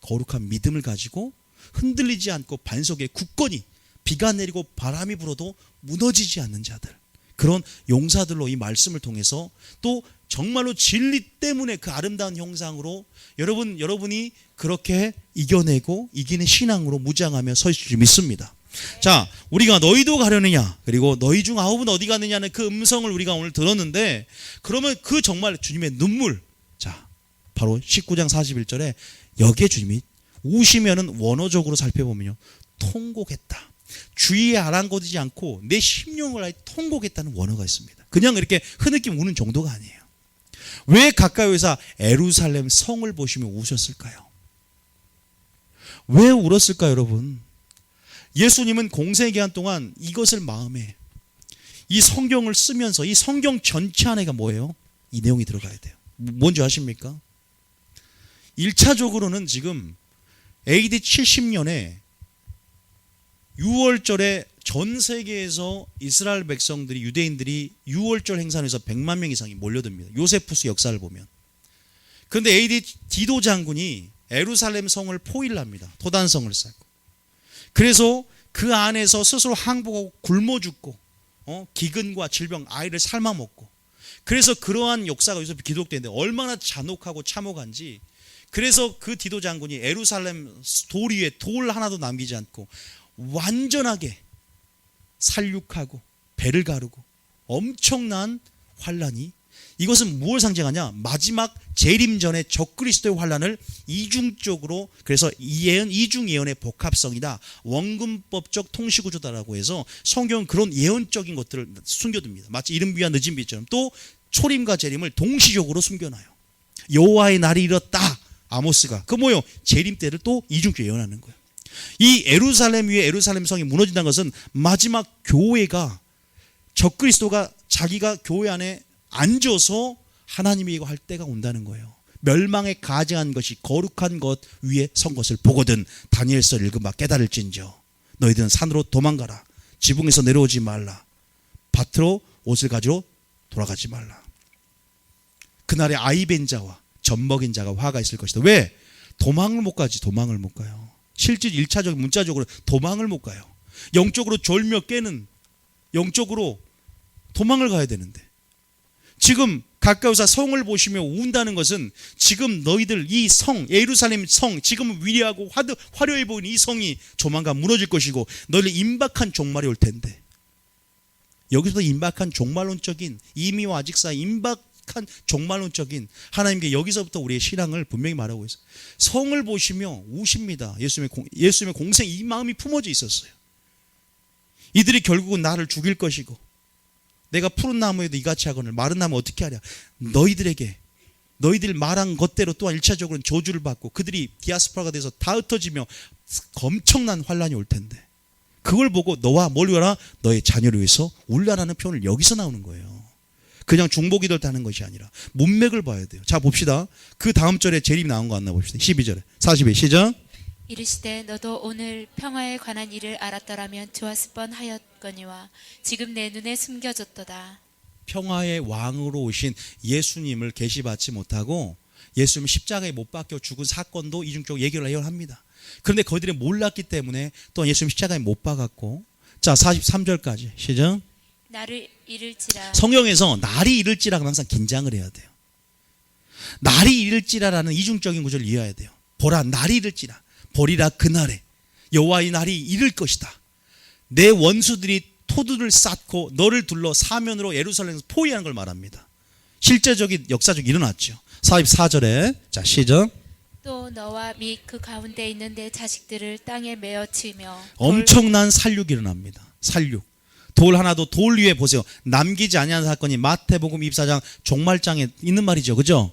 거룩한 믿음을 가지고 흔들리지 않고 반석에 굳건히 비가 내리고 바람이 불어도 무너지지 않는 자들, 그런 용사들로 이 말씀을 통해서 또 정말로 진리 때문에 그 아름다운 형상으로 여러분이 그렇게 이겨내고 이기는 신앙으로 무장하며 서 있을 줄 믿습니다. 자, 우리가 너희도 가려느냐, 그리고 너희 중 9은 어디 가느냐는 그 음성을 우리가 오늘 들었는데, 그러면 그 정말 주님의 눈물, 자 바로 19장 41절에 여기에 주님이 우시면은 원어적으로 살펴보면요, 통곡했다. 주위에 아랑거리지 않고 내 심령을 아예 통곡했다는 원어가 있습니다. 그냥 이렇게 흐느낌 우는 정도가 아니에요. 왜 가까이에서 예루살렘 성을 보시며 우셨을까요? 왜 울었을까요, 여러분? 예수님은 공생 기간 동안 이것을 마음에, 이 성경을 쓰면서 이 성경 전체 안에가 뭐예요? 이 내용이 들어가야 돼요. 뭔지 아십니까? 1차적으로는 지금 AD 70년에 6월절에 전 세계에서 이스라엘 백성들이, 유대인들이 6월절 행사에서 100만 명 이상이 몰려듭니다. 요세푸스 역사를 보면. 그런데 AD 디도 장군이 예루살렘 성을 포위합니다. 토단성을 쌓고. 그래서 그 안에서 스스로 항복하고 굶어 죽고 기근과 질병, 아이를 삶아 먹고, 그래서 그러한 역사가 여기서 기록되는데 얼마나 잔혹하고 참혹한지. 그래서 그 디도 장군이 예루살렘 돌 위에 돌 하나도 남기지 않고 완전하게 살육하고 배를 가르고 엄청난 환란이, 이것은 무엇을 상징하냐? 마지막 재림전의 적그리스도의 환란을 이중적으로, 그래서 이중 예언의 복합성이다, 원근법적 통시구조다라고 해서 성경은 그런 예언적인 것들을 숨겨둡니다. 마치 이른 비와 늦은 비처럼 또 초림과 재림을 동시적으로 숨겨놔요. 여호와의 날이 이렇다, 아모스가. 그 뭐요? 재림 때를 또 이중적으로 예언하는 거예요. 이 예루살렘 위에 예루살렘 성이 무너진다는 것은 마지막 교회가, 적그리스도가 자기가 교회 안에 앉아서 하나님이 이거 할 때가 온다는 거예요. 멸망에 가증한 것이 거룩한 것 위에 선 것을 보거든 다니엘서 읽으면 깨달을진저 너희들은 산으로 도망가라, 지붕에서 내려오지 말라, 밭으로 옷을 가지러 돌아가지 말라. 그날에 아이벤 자와 젖먹인 자가 화가 있을 것이다. 왜? 도망을 못 가지. 도망을 못 가요. 실제 1차적 문자적으로 도망을 못 가요. 영적으로 졸며 깨는, 영적으로 도망을 가야 되는데, 지금 가까이서 성을 보시며 운다는 것은 지금 너희들 이 성, 예루살렘 성, 지금 위대하고 화려해 보이는 이 성이 조만간 무너질 것이고 너희들 임박한 종말이 올 텐데, 여기서도 임박한 종말론적인, 이미와 아직 사이 임박한 종말론적인 하나님께 여기서부터 우리의 신앙을 분명히 말하고 있어요. 성을 보시며 우십니다. 예수님의 공생, 이 마음이 품어져 있었어요. 이들이 결국은 나를 죽일 것이고 내가 푸른 나무에도 이같이 하거늘 마른 나무 어떻게 하랴. 너희들 말한 것대로 또한 1차적으로는 저주를 받고 그들이 디아스포라가 돼서 다 흩어지며 엄청난 환란이 올 텐데, 그걸 보고 너와 멀리 와라, 너의 자녀를 위해서 울라라는 표현을 여기서 나오는 거예요. 그냥 중보기도를 하는 것이 아니라 문맥을 봐야 돼요. 자 봅시다. 그 다음 절에 재림이 나온 거 안 나 봅시다. 12절에 42 시작. 이르시되 너도 오늘 평화에 관한 일을 알았더라면 좋았을 뻔하였거니와 지금 내 눈에 숨겨졌도다. 평화의 왕으로 오신 예수님을 계시받지 못하고 예수님 십자가에 못 박혀 죽은 사건도 이중적으로 예결을 합니다. 그런데 그들이 몰랐기 때문에 또 예수님 십자가에 못 박았고, 자 43절까지 시작. 나를 잃을지라. 성경에서 날이 이를지라고 항상 긴장을 해야 돼요. 날이 이를지라라는 이중적인 구절을 이해해야 돼요. 보라 날이 이를지라, 보리라 그날에 여호와의 날이 이를 것이다. 내 원수들이 토두를 쌓고 너를 둘러 사면으로 예루살렘에서 포위하는 걸 말합니다. 실제적인 역사적으로 일어났죠. 44절에 자 시작. 또 너와 및 그 가운데 있는 내 자식들을 땅에 메어 치며 엄청난 살육이 일어납니다. 살육. 돌 하나도 돌 위에 보세요. 남기지 아니한 사건이 마태복음 24장 종말장에 있는 말이죠. 그죠?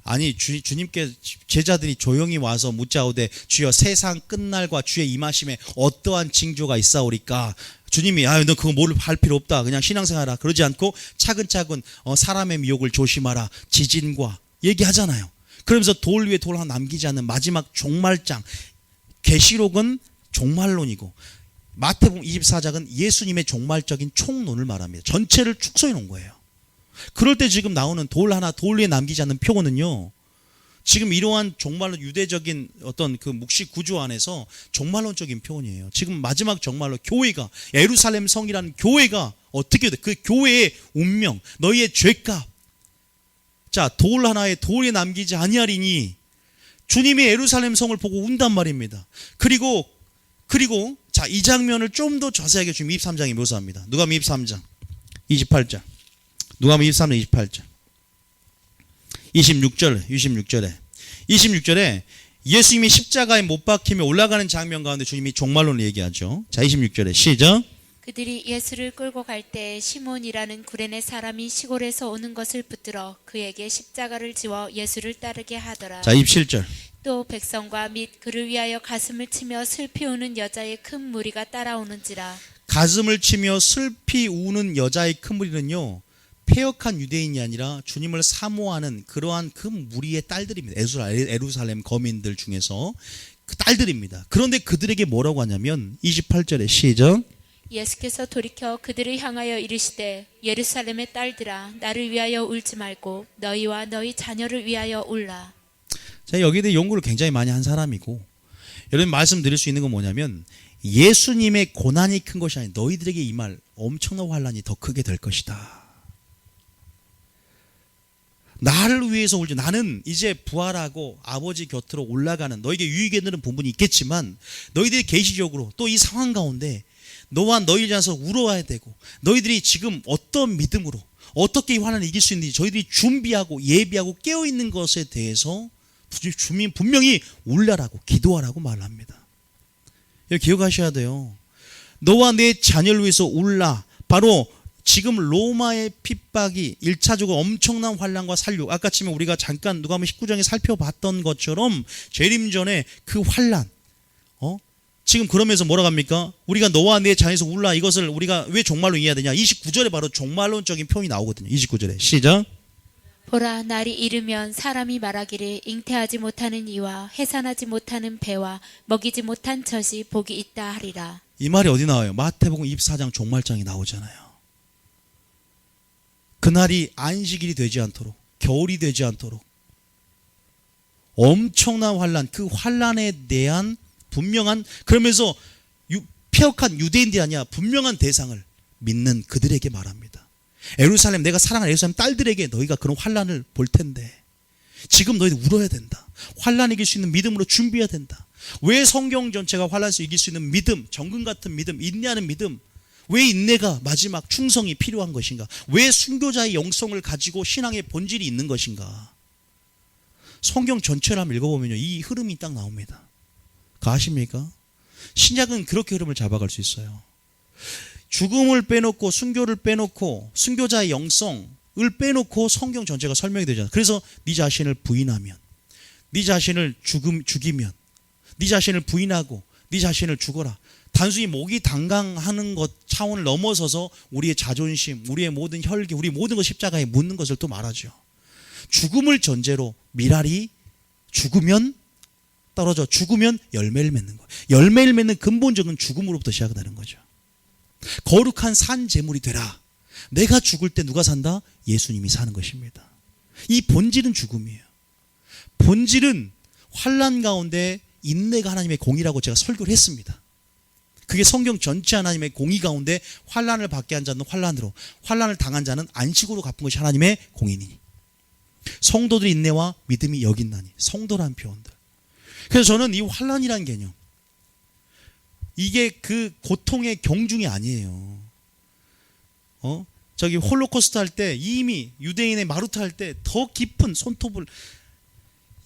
아니 주님께 제자들이 조용히 와서 묻자오되 주여 세상 끝날과 주의 임하심에 어떠한 징조가 있사오리까? 주님이 너 그거 뭘 할 필요 없다. 그냥 신앙생활하라. 그러지 않고 차근차근 사람의 미혹을 조심하라. 지진과 얘기하잖아요. 그러면서 돌 위에 돌 하나 남기지 않는 마지막 종말장. 계시록은 종말론이고 마태복음 24장은 예수님의 종말적인 총론을 말합니다. 전체를 축소해 놓은 거예요. 그럴 때 지금 나오는 돌 하나 돌 위에 남기지 않는 표현은요, 지금 이러한 종말론 유대적인 어떤 그 묵시 구조 안에서 종말론적인 표현이에요. 지금 마지막 종말로 교회가 예루살렘 성이라는 교회가 어떻게 돼? 그 교회의 운명, 너희의 죄값. 자, 돌 하나에 돌에 남기지 아니하리니 주님이 예루살렘 성을 보고 운단 말입니다. 그리고 자, 이 장면을 좀 더 자세하게 지금 23장에 묘사합니다. 누가복음 23장 28절. 누가복음 23장 28절. 26절에 예수님이 십자가에 못 박히며 올라가는 장면 가운데 주님이 종말론을 얘기하죠. 자, 26절에 시작. 그들이 예수를 끌고 갈 때 시몬이라는 구레네 사람이 시골에서 오는 것을 붙들어 그에게 십자가를 지워 예수를 따르게 하더라. 자, 27절. 또 백성과 및 그를 위하여 가슴을 치며 슬피 우는 여자의 큰 무리가 따라오는지라. 가슴을 치며 슬피 우는 여자의 큰 무리는요, 폐역한 유대인이 아니라 주님을 사모하는 그러한 그 무리의 딸들입니다. 예루살렘 거민들 중에서 그 딸들입니다. 그런데 그들에게 뭐라고 하냐면 28절에 시작. 예수께서 돌이켜 그들을 향하여 이르시되 예루살렘의 딸들아 나를 위하여 울지 말고 너희와 너희 자녀를 위하여 울라. 자, 여기에 대해 연구를 굉장히 많이 한 사람이고, 여러분 말씀드릴 수 있는 건 뭐냐면 예수님의 고난이 큰 것이 아니라 너희들에게 임할 엄청난 환난이 더 크게 될 것이다. 나를 위해서 울지. 나는 이제 부활하고 아버지 곁으로 올라가는, 너에게 유익이 되는 부분이 있겠지만 너희들이 계시적으로 또 이 상황 가운데 너와 너희를 위해서 울어야 되고, 너희들이 지금 어떤 믿음으로 어떻게 이 환난을 이길 수 있는지 저희들이 준비하고 예비하고 깨어있는 것에 대해서 주민 분명히 울라라고 기도하라고 말합니다. 기억하셔야 돼요. 너와 내 자녀를 위해서 울라. 바로 지금 로마의 핍박이 1차적으로 엄청난 환난과 살육, 아까 치면 우리가 잠깐 누가복음 19장에 살펴봤던 것처럼 재림 전에 그 환난, 지금 그러면서 뭐라고 합니까? 우리가 너와 내 자녀에서 울라, 이것을 우리가 왜 종말론 이해해야 되냐? 29절에 바로 종말론적인 표현이 나오거든요. 29절에 시작. 보라 날이 이르면 사람이 말하기를 잉태하지 못하는 이와 해산하지 못하는 배와 먹이지 못한 젖이 복이 있다 하리라. 이 말이 어디 나와요? 마태복음 24장 종말장이 나오잖아요. 그날이 안식일이 되지 않도록, 겨울이 되지 않도록 엄청난 환난, 그 환난에 대한 분명한, 그러면서 폐역한 유대인들이 아니라 분명한 대상을 믿는 그들에게 말합니다. 예루살렘, 내가 사랑하는 예루살렘 딸들에게 너희가 그런 환난을 볼 텐데 지금 너희들 울어야 된다. 환난 이길 수 있는 믿음으로 준비해야 된다. 왜 성경 전체가 환난에서 이길 수 있는 믿음, 정금 같은 믿음, 인내하는 믿음, 왜 인내가 마지막 충성이 필요한 것인가? 왜 순교자의 영성을 가지고 신앙의 본질이 있는 것인가? 성경 전체를 한번 읽어보면요, 이 흐름이 딱 나옵니다. 그거 아십니까? 신약은 그렇게 흐름을 잡아갈 수 있어요. 죽음을 빼놓고 순교를 빼놓고 순교자의 영성을 빼놓고 성경 전체가 설명이 되잖아요. 그래서 네 자신을 부인하면, 네 자신을 죽이면, 네 자신을 부인하고 네 자신을 죽어라. 단순히 목이 당강하는 것 차원을 넘어서서 우리의 자존심, 우리의 모든 혈기, 우리 모든 것 십자가에 묻는 것을 또 말하죠. 죽음을 전제로 미랄이 죽으면 떨어져 죽으면 열매를 맺는 거예요. 열매를 맺는 근본적인 죽음으로부터 시작하는 거죠. 거룩한 산 제물이 되라. 내가 죽을 때 누가 산다? 예수님이 사는 것입니다. 이 본질은 죽음이에요. 본질은 환난 가운데 인내가 하나님의 공의라고 제가 설교를 했습니다. 그게 성경 전체 하나님의 공의 가운데 환난을 받게 한 자는 환난으로, 환난을 당한 자는 안식으로 갚은 것이 하나님의 공의니. 성도들의 인내와 믿음이 여긴나니. 성도라는 표현들. 그래서 저는 이 환난이라는 개념, 이게 그 고통의 경중이 아니에요. 저기 홀로코스트 할 때 이미 유대인의 마루타 할 때 더 깊은 손톱을,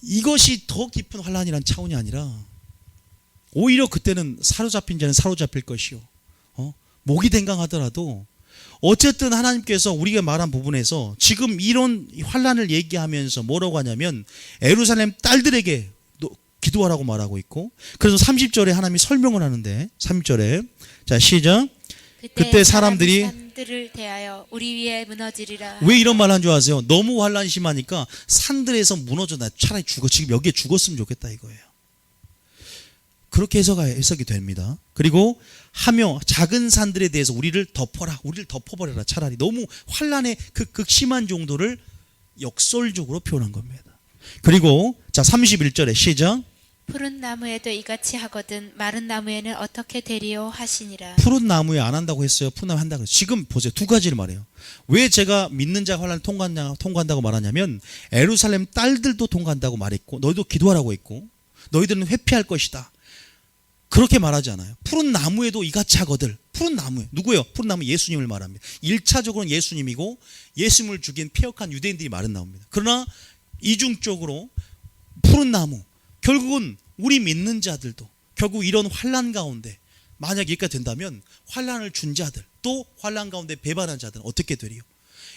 이것이 더 깊은 환난이란 차원이 아니라 오히려 그때는 사로잡힌 자는 사로잡힐 것이요, 목이 댕강하더라도 어쨌든 하나님께서 우리가 말한 부분에서 지금 이런 환난을 얘기하면서 뭐라고 하냐면 예루살렘 딸들에게 기도하라고 말하고 있고, 그래서 30절에 하나님이 설명을 하는데 30절에 자 시작. 그때 사람들이 산들을 대하여 우리 위에 무너지리라. 왜 이런 말 한 줄 아세요? 너무 환난이 심하니까 산들에서 무너져, 나 차라리 죽어, 지금 여기에 죽었으면 좋겠다 이거예요. 그렇게 해석이 됩니다. 그리고 하며 작은 산들에 대해서 우리를 덮어라, 우리를 덮어버려라. 차라리 너무 환난의 그 극심한 정도를 역설적으로 표현한 겁니다. 그리고 자 31절에 시작. 푸른 나무에도 이같이 하거든 마른 나무에는 어떻게 되리요 하시니라. 푸른 나무에 안 한다고 했어요? 푸른 나무에 한다고 했어요? 지금 보세요. 두 가지를 말해요. 왜 제가 믿는 자가 환난을 통과한다고 말하냐면 예루살렘 딸들도 통과한다고 말했고, 너희도 기도하라고 했고, 너희들은 회피할 것이다, 그렇게 말하지 않아요. 푸른 나무에도 이같이 하거든. 푸른 나무에 누구예요? 푸른 나무 예수님을 말합니다. 1차적으로는 예수님이고, 예수님을 죽인 폐역한 유대인들이 말은 나옵니다. 그러나 이중적으로 푸른 나무, 결국은 우리 믿는 자들도 결국 이런 환난 가운데 만약 여기까지 된다면 환난을 준 자들, 또 환난 가운데 배반한 자들은 어떻게 되리요?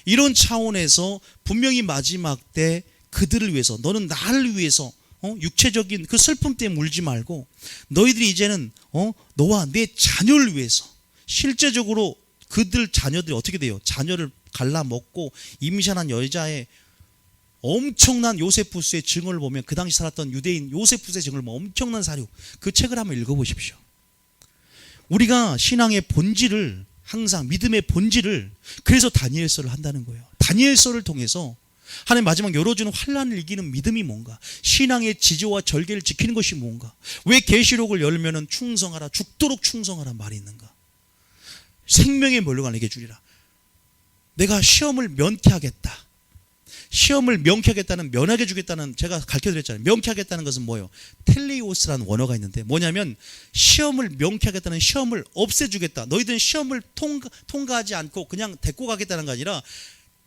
이런 차원에서 분명히 마지막 때 그들을 위해서, 너는 나를 위해서 육체적인 그 슬픔 때문에 울지 말고 너희들이 이제는 너와 내 자녀를 위해서, 실제적으로 그들 자녀들이 어떻게 돼요? 자녀를 갈라먹고 임신한 여자의 엄청난 요세푸스의 증언을 보면, 그 당시 살았던 유대인 요세푸스의 증언을 보면 엄청난 사료, 그 책을 한번 읽어보십시오. 우리가 신앙의 본질을, 항상 믿음의 본질을, 그래서 다니엘서를 한다는 거예요. 다니엘서를 통해서 하나님 마지막 열어주는 환난을 이기는 믿음이 뭔가, 신앙의 지조와 절개를 지키는 것이 뭔가, 왜 계시록을 열면은 충성하라, 죽도록 충성하라 말이 있는가, 생명의 면류관을 내게 주리라. 내가 시험을 면케하겠다. 시험을 명쾌하겠다는, 면하게 주겠다는, 제가 가르쳐드렸잖아요. 명쾌하겠다는 것은 뭐예요? 텔레이오스라는 원어가 있는데 뭐냐면 시험을 명쾌하겠다는, 시험을 없애주겠다. 너희들은 시험을 통과하지 않고 그냥 데리고 가겠다는 게 아니라,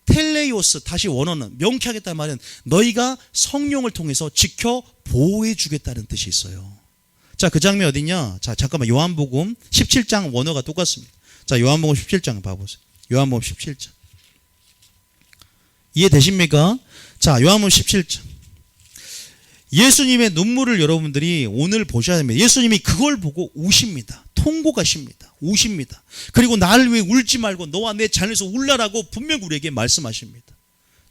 텔레이오스, 다시 원어는 명쾌하겠다는 말은 너희가 성령을 통해서 지켜 보호해 주겠다는 뜻이 있어요. 자, 그 장면 어디냐? 자, 잠깐만, 요한복음 17장 원어가 똑같습니다. 자, 요한복음 17장 봐보세요. 요한복음 17장. 이해되십니까? 자, 요한복음 17장. 예수님의 눈물을 여러분들이 오늘 보셔야 됩니다. 예수님이 그걸 보고 우십니다. 통곡하십니다. 우십니다. 그리고 나를 위해 울지 말고 너와 내 자녀에서 울라라고 분명 우리에게 말씀하십니다.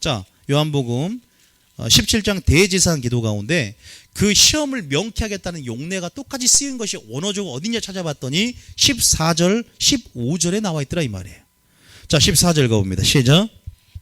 자, 요한복음 17장 대제사장 기도 가운데 그 시험을 명쾌하겠다는 용례가 똑같이 쓰인 것이 원어적으로 어디냐 찾아봤더니 14절, 15절에 나와 있더라 이 말이에요. 자, 14절 가봅니다. 시작.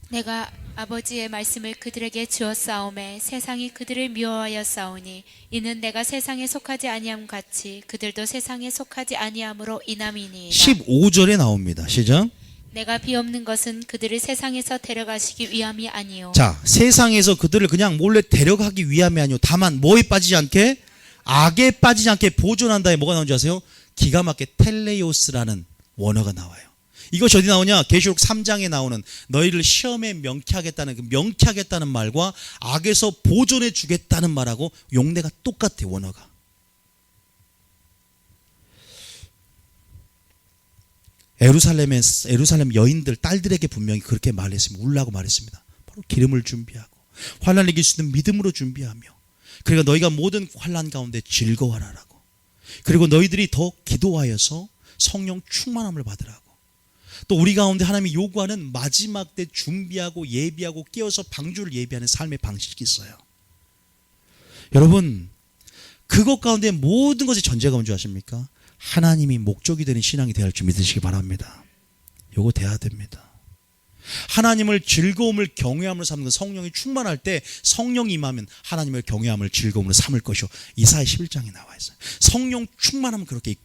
내가 아버지의 말씀을 그들에게 주었사오매 세상이 그들을 미워하여 싸우니 이는 내가 세상에 속하지 아니함 같이 그들도 세상에 속하지 아니함으로 인함이니. 15절에 나옵니다. 시작. 내가 비옵는 것은 그들을 세상에서 데려가시기 위함이 아니요. 자, 세상에서 그들을 그냥 몰래 데려가기 위함이 아니요, 다만 뭐에 빠지지 않게, 악에 빠지지 않게 보존한다에 뭐가 나오는지 아세요? 기가 막히게 텔레이오스라는 원어가 나와요. 이것이 어디 나오냐? 계시록 3장에 나오는 너희를 시험에 명쾌하겠다는, 그 명쾌하겠다는 말과 악에서 보존해 주겠다는 말하고 용례가 똑같아요, 원어가. 예루살렘 여인들, 딸들에게 분명히 그렇게 말했습니다. 울라고 말했습니다. 바로 기름을 준비하고 환난을 이길 수 있는 믿음으로 준비하며, 그러니까 너희가 모든 환난 가운데 즐거워하라고, 그리고 너희들이 더 기도하여서 성령 충만함을 받으라고. 또 우리 가운데 하나님이 요구하는 마지막 때 준비하고 예비하고 깨어서 방주를 예비하는 삶의 방식이 있어요. 여러분, 그것 가운데 모든 것이 전제가 뭔지 아십니까? 하나님이 목적이 되는 신앙이 되어야 할 줄 믿으시기 바랍니다. 요거 돼야 됩니다. 하나님을 즐거움을 경외함으로 삼는 성령이 충만할 때 성령이 임하면 하나님을 경외함을 즐거움으로 삼을 것이요. 이사야 11장에 나와 있어요. 성령 충만하면 그렇게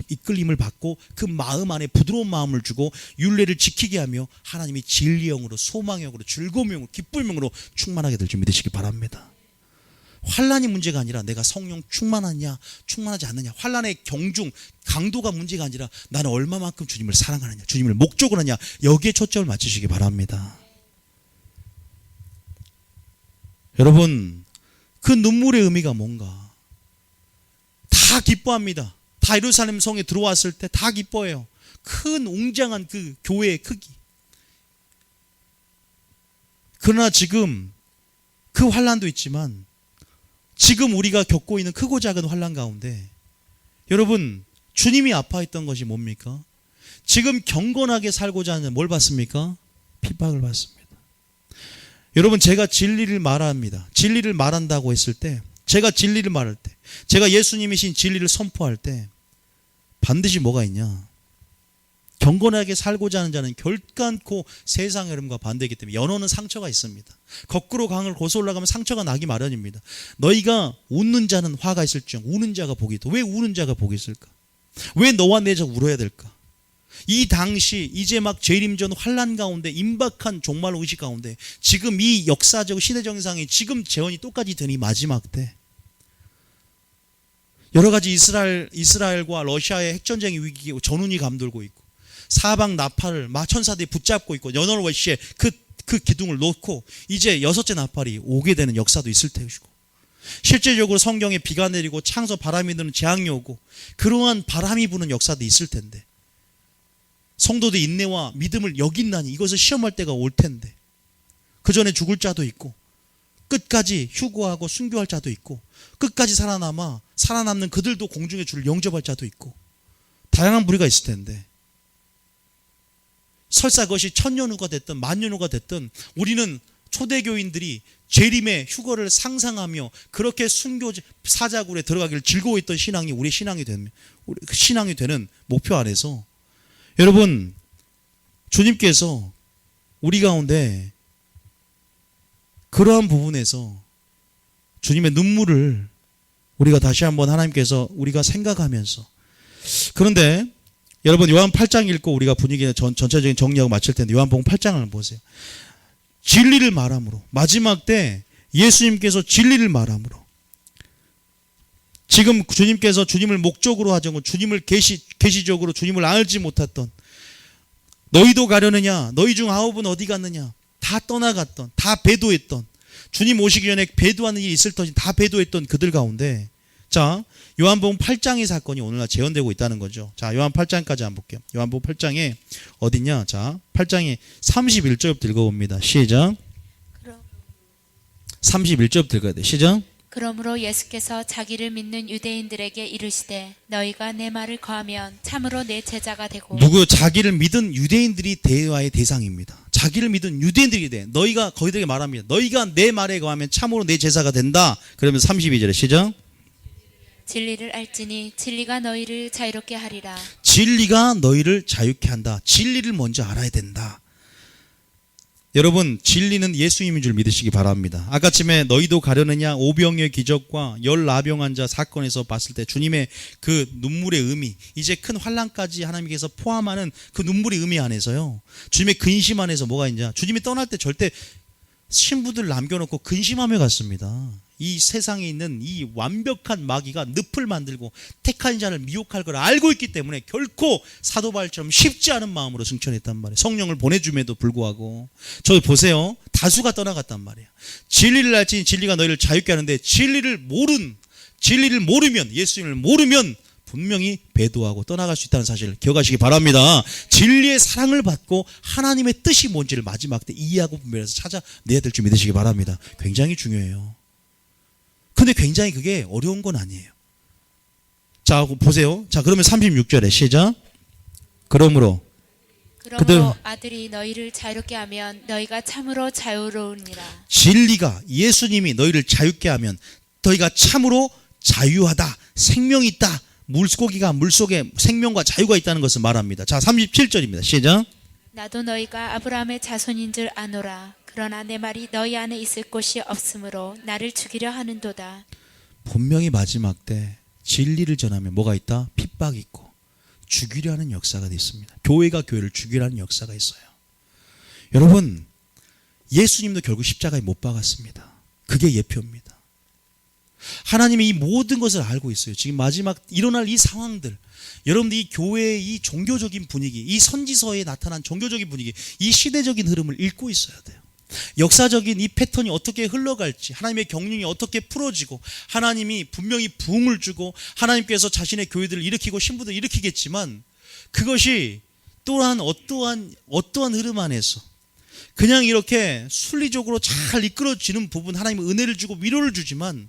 이끌림을 받고 그 마음 안에 부드러운 마음을 주고 율례를 지키게 하며 하나님이 진리의 영으로 소망의 영으로 즐거움의 영으로 기쁨의 영으로 충만하게 될 줄 믿으시기 바랍니다. 환난이 문제가 아니라 내가 성령 충만하냐 충만하지 않느냐, 환난의 경중 강도가 문제가 아니라 나는 얼마만큼 주님을 사랑하느냐, 주님을 목적으로 하냐, 여기에 초점을 맞추시기 바랍니다. 여러분, 그 눈물의 의미가 뭔가? 다 기뻐합니다. 다 예루살렘 성에 들어왔을 때 다 기뻐해요. 큰 웅장한 그 교회의 크기. 그러나 지금 그 환난도 있지만 지금 우리가 겪고 있는 크고 작은 환난 가운데 여러분, 주님이 아파했던 것이 뭡니까? 지금 경건하게 살고자 하는 뭘 받습니까? 핍박을 받습니다. 여러분, 제가 진리를 말합니다. 진리를 말한다고 했을 때, 제가 진리를 말할 때, 제가 예수님이신 진리를 선포할 때 반드시 뭐가 있냐? 경건하게 살고자 하는 자는 결단코 세상의 흐름과 반대이기 때문에 연호는 상처가 있습니다. 거꾸로 강을 고서 올라가면 상처가 나기 마련입니다. 너희가 웃는 자는 화가 있을지언 우는 자가 복이 있다. 왜 우는 자가 복이 있을까? 왜 너와 내 자 울어야 될까? 이 당시 이제 막 재림전 환난 가운데 임박한 종말 의식 가운데 지금 이 역사적 시대 정상이 지금 재현이 똑같이 되니 마지막 때 여러 가지 이스라엘과 러시아의 핵전쟁의 위기 전운이 감돌고 있고 사방 나팔을 천사들이 붙잡고 있고 연월월시에 그 기둥을 놓고 이제 여섯째 나팔이 오게 되는 역사도 있을 테고, 실제적으로 성경에 비가 내리고 창서 바람이 드는 재앙이 오고 그러한 바람이 부는 역사도 있을 텐데, 성도들의 인내와 믿음을 여긴다니 이것을 시험할 때가 올 텐데, 그 전에 죽을 자도 있고 끝까지 휴거하고 순교할 자도 있고 끝까지 살아남는 그들도 공중의 주를 영접할 자도 있고 다양한 부류가 있을 텐데, 설사 그것이 천년 후가 됐든 만년 후가 됐든 우리는 초대교인들이 재림의 휴거를 상상하며 그렇게 순교 사자굴에 들어가기를 즐거워했던 신앙이 우리 신앙이 되는 목표 안에서, 여러분, 주님께서 우리 가운데 그러한 부분에서 주님의 눈물을 우리가 다시 한번 하나님께서 우리가 생각하면서, 그런데 여러분, 요한 8장 읽고 우리가 분위기의 전체적인 정리하고 마칠 텐데, 요한복음 8장을 보세요. 진리를 말함으로, 마지막 때 예수님께서 진리를 말함으로, 지금 주님께서 주님을 목적으로 하자고 주님을 계시적으로 주님을 알지 못했던, 너희도 가려느냐, 너희 중 9은 어디 갔느냐, 다 떠나갔던, 다 배도했던, 주님 오시기 전에 배도하는 일이 있을 터진 다 배도했던 그들 가운데, 자, 요한복음 8장의 사건이 오늘날 재현되고 있다는 거죠. 자, 요한 8장까지 한번 볼게요. 요한복음 8장에 어디냐? 자, 8장에 31절부터 읽어봅니다. 시작. 31절부터 읽어야 돼. 시작. 그러므로 예수께서 자기를 믿는 유대인들에게 이르시되 너희가 내 말을 거하면 참으로 내 제자가 되고. 자기를 믿은 유대인들이 대화의 대상입니다. 자기를 믿은 유대인들이 돼. 너희가 거기들에게 말합니다. 너희가 내 말에 거하면 참으로 내 제자가 된다. 그러면 32절에 시작. 진리를 알지니 진리가 너희를 자유롭게 하리라. 진리가 너희를 자유케 한다. 진리를 먼저 알아야 된다. 여러분, 진리는 예수님인 줄 믿으시기 바랍니다. 아까쯤에 너희도 가려느냐 오병이의 기적과 나병한 자 사건에서 봤을 때 주님의 그 눈물의 의미, 이제 큰 환난까지 하나님께서 포함하는 그 눈물의 의미 안에서요, 주님의 근심 안에서 뭐가 있냐, 주님이 떠날 때 절대 신부들 남겨놓고 근심하며 갔습니다. 이 세상에 있는 이 완벽한 마귀가 늪을 만들고 택한 자를 미혹할 걸 알고 있기 때문에 결코 사도 바울처럼 쉽지 않은 마음으로 승천했단 말이에요. 성령을 보내줌에도 불구하고. 저 보세요, 다수가 떠나갔단 말이에요. 진리를 알지 진리가 너희를 자유케 하는데, 진리를 모르면, 예수님을 모르면 분명히 배도하고 떠나갈 수 있다는 사실을 기억하시기 바랍니다. 진리의 사랑을 받고 하나님의 뜻이 뭔지를 마지막 때 이해하고 분별해서 찾아내야 될 줄 믿으시기 바랍니다. 굉장히 중요해요. 근데 굉장히 그게 어려운 건 아니에요. 자, 보세요. 자, 그러면 36절에 시작. 그러므로 아들이 너희를 자유롭게 하면 너희가 참으로 자유로우니라. 진리가, 예수님이 너희를 자유케 하면 너희가 참으로 자유하다, 생명이 있다, 물고기가 물속에 생명과 자유가 있다는 것을 말합니다. 자, 37절입니다. 시작. 나도 너희가 아브라함의 자손인 줄 아노라. 그러나 내 말이 너희 안에 있을 곳이 없으므로 나를 죽이려 하는도다. 분명히 마지막 때 진리를 전하면 뭐가 있다? 핍박이 있고 죽이려 하는 역사가 있습니다. 교회가 교회를 죽이려 하는 역사가 있어요. 여러분, 예수님도 결국 십자가에 못 박았습니다. 그게 예표입니다. 하나님이 이 모든 것을 알고 있어요. 지금 마지막 일어날 이 상황들, 여러분들 이 교회의 이 종교적인 분위기, 이 선지서에 나타난 종교적인 분위기, 이 시대적인 흐름을 읽고 있어야 돼요. 역사적인 이 패턴이 어떻게 흘러갈지, 하나님의 경륜이 어떻게 풀어지고, 하나님이 분명히 부흥을 주고 하나님께서 자신의 교회들을 일으키고 신부들을 일으키겠지만, 그것이 또한 어떠한 흐름 안에서 그냥 이렇게 순리적으로 잘 이끌어지는 부분, 하나님의 은혜를 주고 위로를 주지만,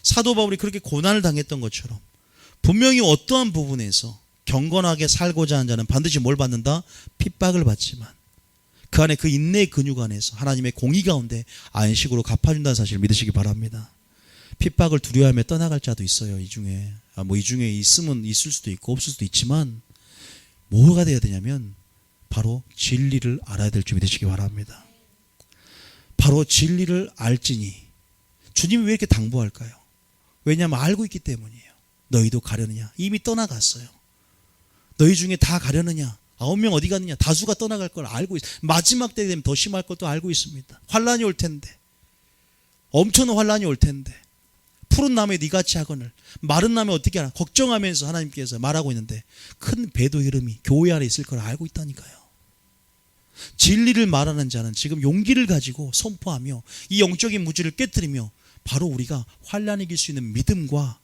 사도 바울이 그렇게 고난을 당했던 것처럼 분명히 어떠한 부분에서 경건하게 살고자 하는 자는 반드시 뭘 받는다? 핍박을 받지만 그 안에 그 인내의 근육 안에서 하나님의 공의 가운데 안식으로 갚아준다는 사실을 믿으시기 바랍니다. 핍박을 두려워하며 떠나갈 자도 있어요. 이 중에 이 중에 있으면 있을 수도 있고 없을 수도 있지만, 뭐가 돼야 되냐면 바로 진리를 알아야 될 줄 믿으시기 바랍니다. 바로 진리를 알지니. 주님이 왜 이렇게 당부할까요? 왜냐하면 알고 있기 때문이에요. 너희도 가려느냐? 이미 떠나갔어요. 너희 중에 다 가려느냐? 9명 어디 갔느냐? 다수가 떠나갈 걸 알고 있어요. 마지막 때 되면 더 심할 것도 알고 있습니다. 환란이 올 텐데, 엄청난 환란이 올 텐데, 푸른 나무에 니같이 하거늘 마른 나무에 어떻게 하나 걱정하면서 하나님께서 말하고 있는데, 큰 배도 이름이 교회 안에 있을 걸 알고 있다니까요. 진리를 말하는 자는 지금 용기를 가지고 선포하며 이 영적인 무지를 깨뜨리며 바로 우리가 환란을 이길 수 있는 믿음과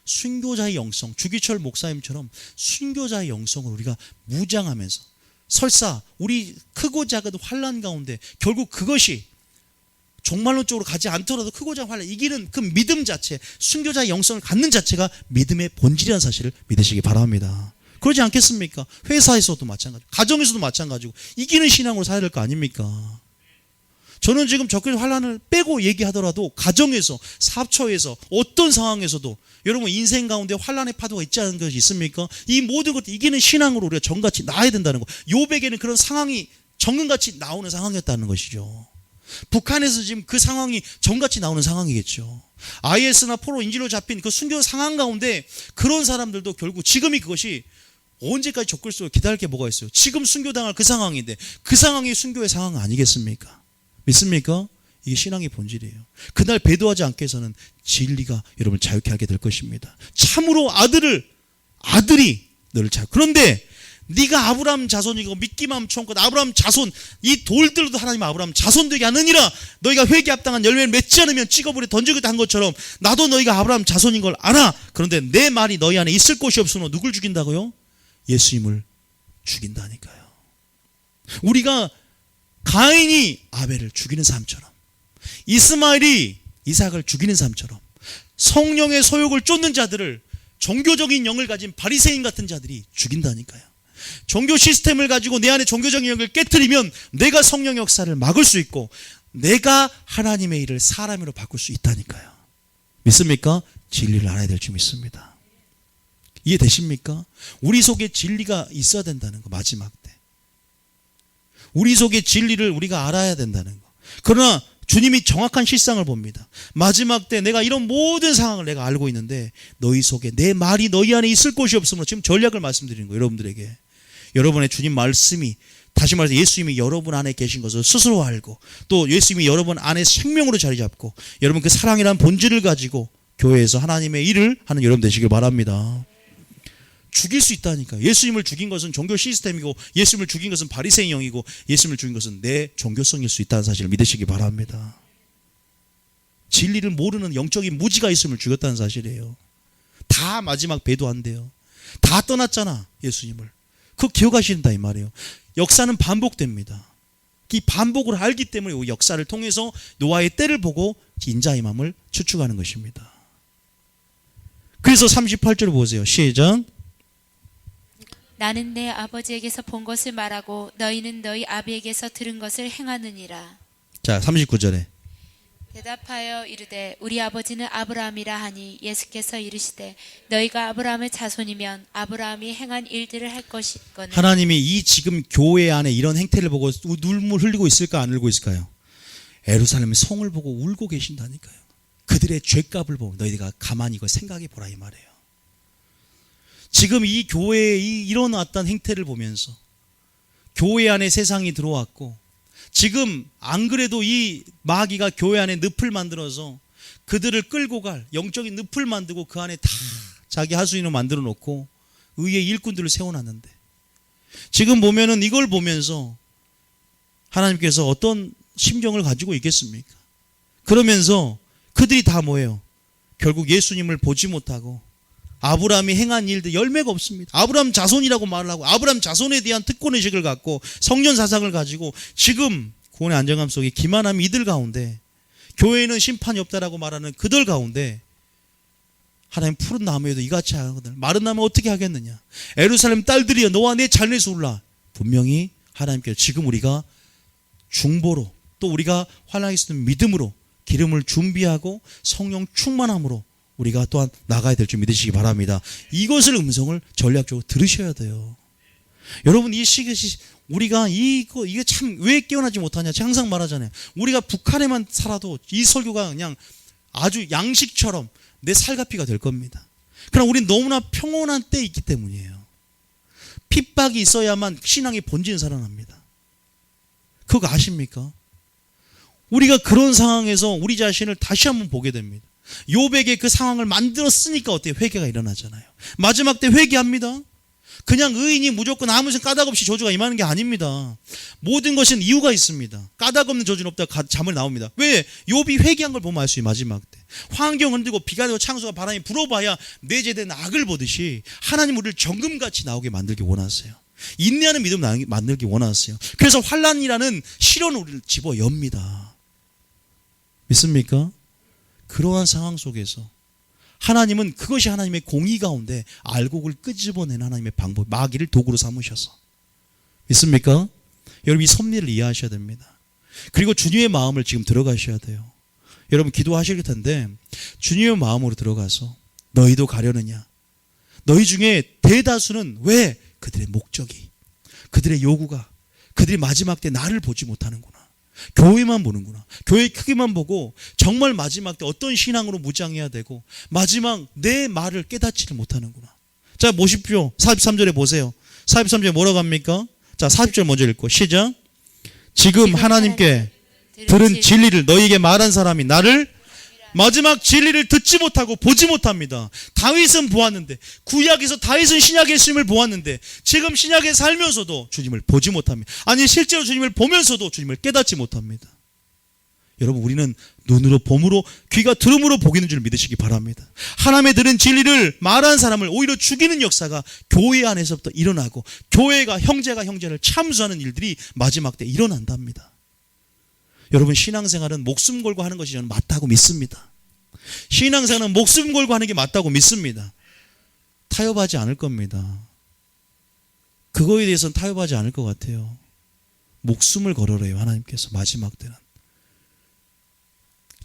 순교자의 영성, 주기철 목사님처럼 순교자의 영성을 우리가 무장하면서, 설사 우리 크고 작은 환란 가운데 결국 그것이 종말론 쪽으로 가지 않더라도 크고 작은 환란 이기는 그 믿음 자체, 순교자의 영성을 갖는 자체가 믿음의 본질이라는 사실을 믿으시기 바랍니다. 그러지 않겠습니까? 회사에서도 마찬가지고 가정에서도 마찬가지고 이기는 신앙으로 살아야 될 거 아닙니까? 저는 지금 적그리스도 환란을 빼고 얘기하더라도 가정에서, 사업처에서, 어떤 상황에서도 여러분 인생 가운데 환란의 파도가 있지 않은 것이 있습니까? 이 모든 것들 이기는 신앙으로 우리가 정같이 나아야 된다는 거. 욥에게는 그런 상황이 정금같이 나오는 상황이었다는 것이죠. 북한에서 지금 그 상황이 정같이 나오는 상황이겠죠. IS나 포로 인질로 잡힌 그 순교 상황 가운데 그런 사람들도 결국 지금이 그것이 언제까지 적그리스도를 기다릴 게 뭐가 있어요? 지금 순교당할 그 상황인데 그 상황이 순교의 상황 아니겠습니까? 믿습니까? 이게 신앙의 본질이에요. 그날 배도하지 않게 해서는 진리가 여러분을 자유케 하게 될 것입니다. 참으로 아들이 너를 자유. 그런데 네가 아브라함 자손이고 믿기만 하면 처음껏 아브라함 자손, 이 돌들도 하나님 아브라함 자손 되게 하느니라. 너희가 회개 합당한 열매를 맺지 않으면 찍어버려 던지기도 한 것처럼 나도 너희가 아브라함 자손인 걸 알아. 그런데 내 말이 너희 안에 있을 곳이 없으므로 누굴 죽인다고요? 예수님을 죽인다니까요. 우리가 가인이 아벨을 죽이는 삶처럼, 이스마엘이 이삭을 죽이는 삶처럼 성령의 소욕을 쫓는 자들을 종교적인 영을 가진 바리새인 같은 자들이 죽인다니까요. 종교 시스템을 가지고 내 안에 종교적인 영을 깨트리면 내가 성령 역사를 막을 수 있고 내가 하나님의 일을 사람으로 바꿀 수 있다니까요. 믿습니까? 진리를 알아야 될 줄 믿습니다. 이해되십니까? 우리 속에 진리가 있어야 된다는 거. 마지막 때 우리 속에 진리를 우리가 알아야 된다는 거. 그러나 주님이 정확한 실상을 봅니다. 마지막 때 내가 이런 모든 상황을 내가 알고 있는데 너희 속에 내 말이 너희 안에 있을 곳이 없으므로, 지금 전략을 말씀드리는 거예요. 여러분들에게 여러분의 주님 말씀이, 다시 말해서 예수님이 여러분 안에 계신 것을 스스로 알고 또 예수님이 여러분 안에 생명으로 자리 잡고 여러분 그 사랑이라는 본질을 가지고 교회에서 하나님의 일을 하는 여러분 되시길 바랍니다. 죽일 수 있다니까. 예수님을 죽인 것은 종교 시스템이고 예수님을 죽인 것은 바리새인 영이고 예수님을 죽인 것은 내 종교성일 수 있다는 사실을 믿으시기 바랍니다. 진리를 모르는 영적인 무지가 있음을 죽였다는 사실이에요. 다 마지막 배도한대요. 다 떠났잖아 예수님을. 그거 기억하신다 이 말이에요. 역사는 반복됩니다. 이 반복을 알기 때문에 이 역사를 통해서 노아의 때를 보고 인자의 마음을 추측하는 것입니다. 그래서 38절 보세요. 시작. 나는 내 아버지에게서 본 것을 말하고 너희는 너희 아비에게서 들은 것을 행하느니라. 자, 39절에 대답하여 이르되 우리 아버지는 아브라함이라 하니 예수께서 이르시되 너희가 아브라함의 자손이면 아브라함이 행한 일들을 할 것이거늘 하나님이 이 지금 교회 안에 이런 행태를 보고 눈물 흘리고 있을까 안 흘리고 있을까요? 예루살렘의 성을 보고 울고 계신다니까요. 그들의 죄값을 보고 너희가 가만히 이거 생각해 보라 이 말이에요. 지금 이 교회에 일어났던 행태를 보면서 교회 안에 세상이 들어왔고 지금 안 그래도 이 마귀가 교회 안에 늪을 만들어서 그들을 끌고 갈 영적인 늪을 만들고 그 안에 다 자기 하수인을 만들어 놓고 의의 일꾼들을 세워놨는데 지금 보면은 이걸 보면서 하나님께서 어떤 심정을 가지고 있겠습니까? 그러면서 그들이 다 뭐예요? 결국 예수님을 보지 못하고 아브라함이 행한 일들 열매가 없습니다. 아브라함 자손이라고 말을 하고 아브라함 자손에 대한 특권의식을 갖고 성전 사상을 가지고 지금 구원의 안정감 속에 기만함이 이들 가운데 교회는 심판이 없다라고 말하는 그들 가운데 하나님 푸른 나무에도 이같이 하거든. 마른 나무 어떻게 하겠느냐. 예루살렘 딸들이여 너와 내 자녀에서 울라. 분명히 하나님께서 지금 우리가 중보로 또 우리가 환락에 쓰는 믿음으로 기름을 준비하고 성령 충만함으로 우리가 또한 나가야 될 줄 믿으시기 바랍니다. 이것을 음성을 전략적으로 들으셔야 돼요. 여러분 이 시기 우리가 이게 참 왜 깨어나지 못하냐. 제가 항상 말하잖아요. 우리가 북한에만 살아도 이 설교가 그냥 아주 양식처럼 내 살갑이가 될 겁니다. 그러나 우리는 너무나 평온한 때에 있기 때문이에요. 핍박이 있어야만 신앙의 본질은 살아납니다. 그거 아십니까? 우리가 그런 상황에서 우리 자신을 다시 한번 보게 됩니다. 욥에게 그 상황을 만들었으니까 어때요? 회개가 일어나잖아요. 마지막 때 회개합니다. 그냥 의인이 무조건 아무 까닭 없이 저주가 임하는 게 아닙니다. 모든 것은 이유가 있습니다. 까닭 없는 저주는 없다 잠을 나옵니다. 왜? 욥이 회개한 걸 보면 알 수 있어요. 마지막 때 환경 흔들고 비가 내고 창수가 바람이 불어봐야 내재된 악을 보듯이 하나님 우리를 정금같이 나오게 만들기 원하세요. 인내하는 믿음 만들기 원하세요. 그래서 환란이라는 시련을 우리를 집어엽니다. 믿습니까? 그러한 상황 속에서 하나님은 그것이 하나님의 공의 가운데 알곡을 끄집어낸 하나님의 방법, 마귀를 도구로 삼으셔서. 믿습니까? 여러분 이 섭리를 이해하셔야 됩니다. 그리고 주님의 마음을 지금 들어가셔야 돼요. 여러분 기도하실 텐데 주님의 마음으로 들어가서 너희도 가려느냐. 너희 중에 대다수는 왜? 그들의 목적이, 그들의 요구가, 그들이 마지막 때 나를 보지 못하는구나. 교회만 보는구나. 교회 크기만 보고 정말 마지막 때 어떤 신앙으로 무장해야 되고 마지막 내 말을 깨닫지를 못하는구나. 자 보십시오. 43절에 보세요. 43절에 뭐라고 합니까? 자 40절 먼저 읽고 시작. 지금 하나님께 들은 진리를 너희에게 말한 사람이 나를 마지막 진리를 듣지 못하고 보지 못합니다. 다윗은 보았는데 구약에서 다윗은 신약의 예수님을 보았는데 지금 신약에 살면서도 주님을 보지 못합니다. 아니 실제로 주님을 보면서도 주님을 깨닫지 못합니다. 여러분 우리는 눈으로 봄으로 귀가 들음으로 보기는 줄 믿으시기 바랍니다. 하나님의 들은 진리를 말한 사람을 오히려 죽이는 역사가 교회 안에서부터 일어나고 교회가 형제가 형제를 참수하는 일들이 마지막 때 일어난답니다. 여러분 신앙생활은 목숨 걸고 하는 것이 저는 맞다고 믿습니다. 신앙생활은 목숨 걸고 하는 게 맞다고 믿습니다. 타협하지 않을 겁니다. 그거에 대해서는 타협하지 않을 것 같아요. 목숨을 걸어래요 하나님께서 마지막 때는.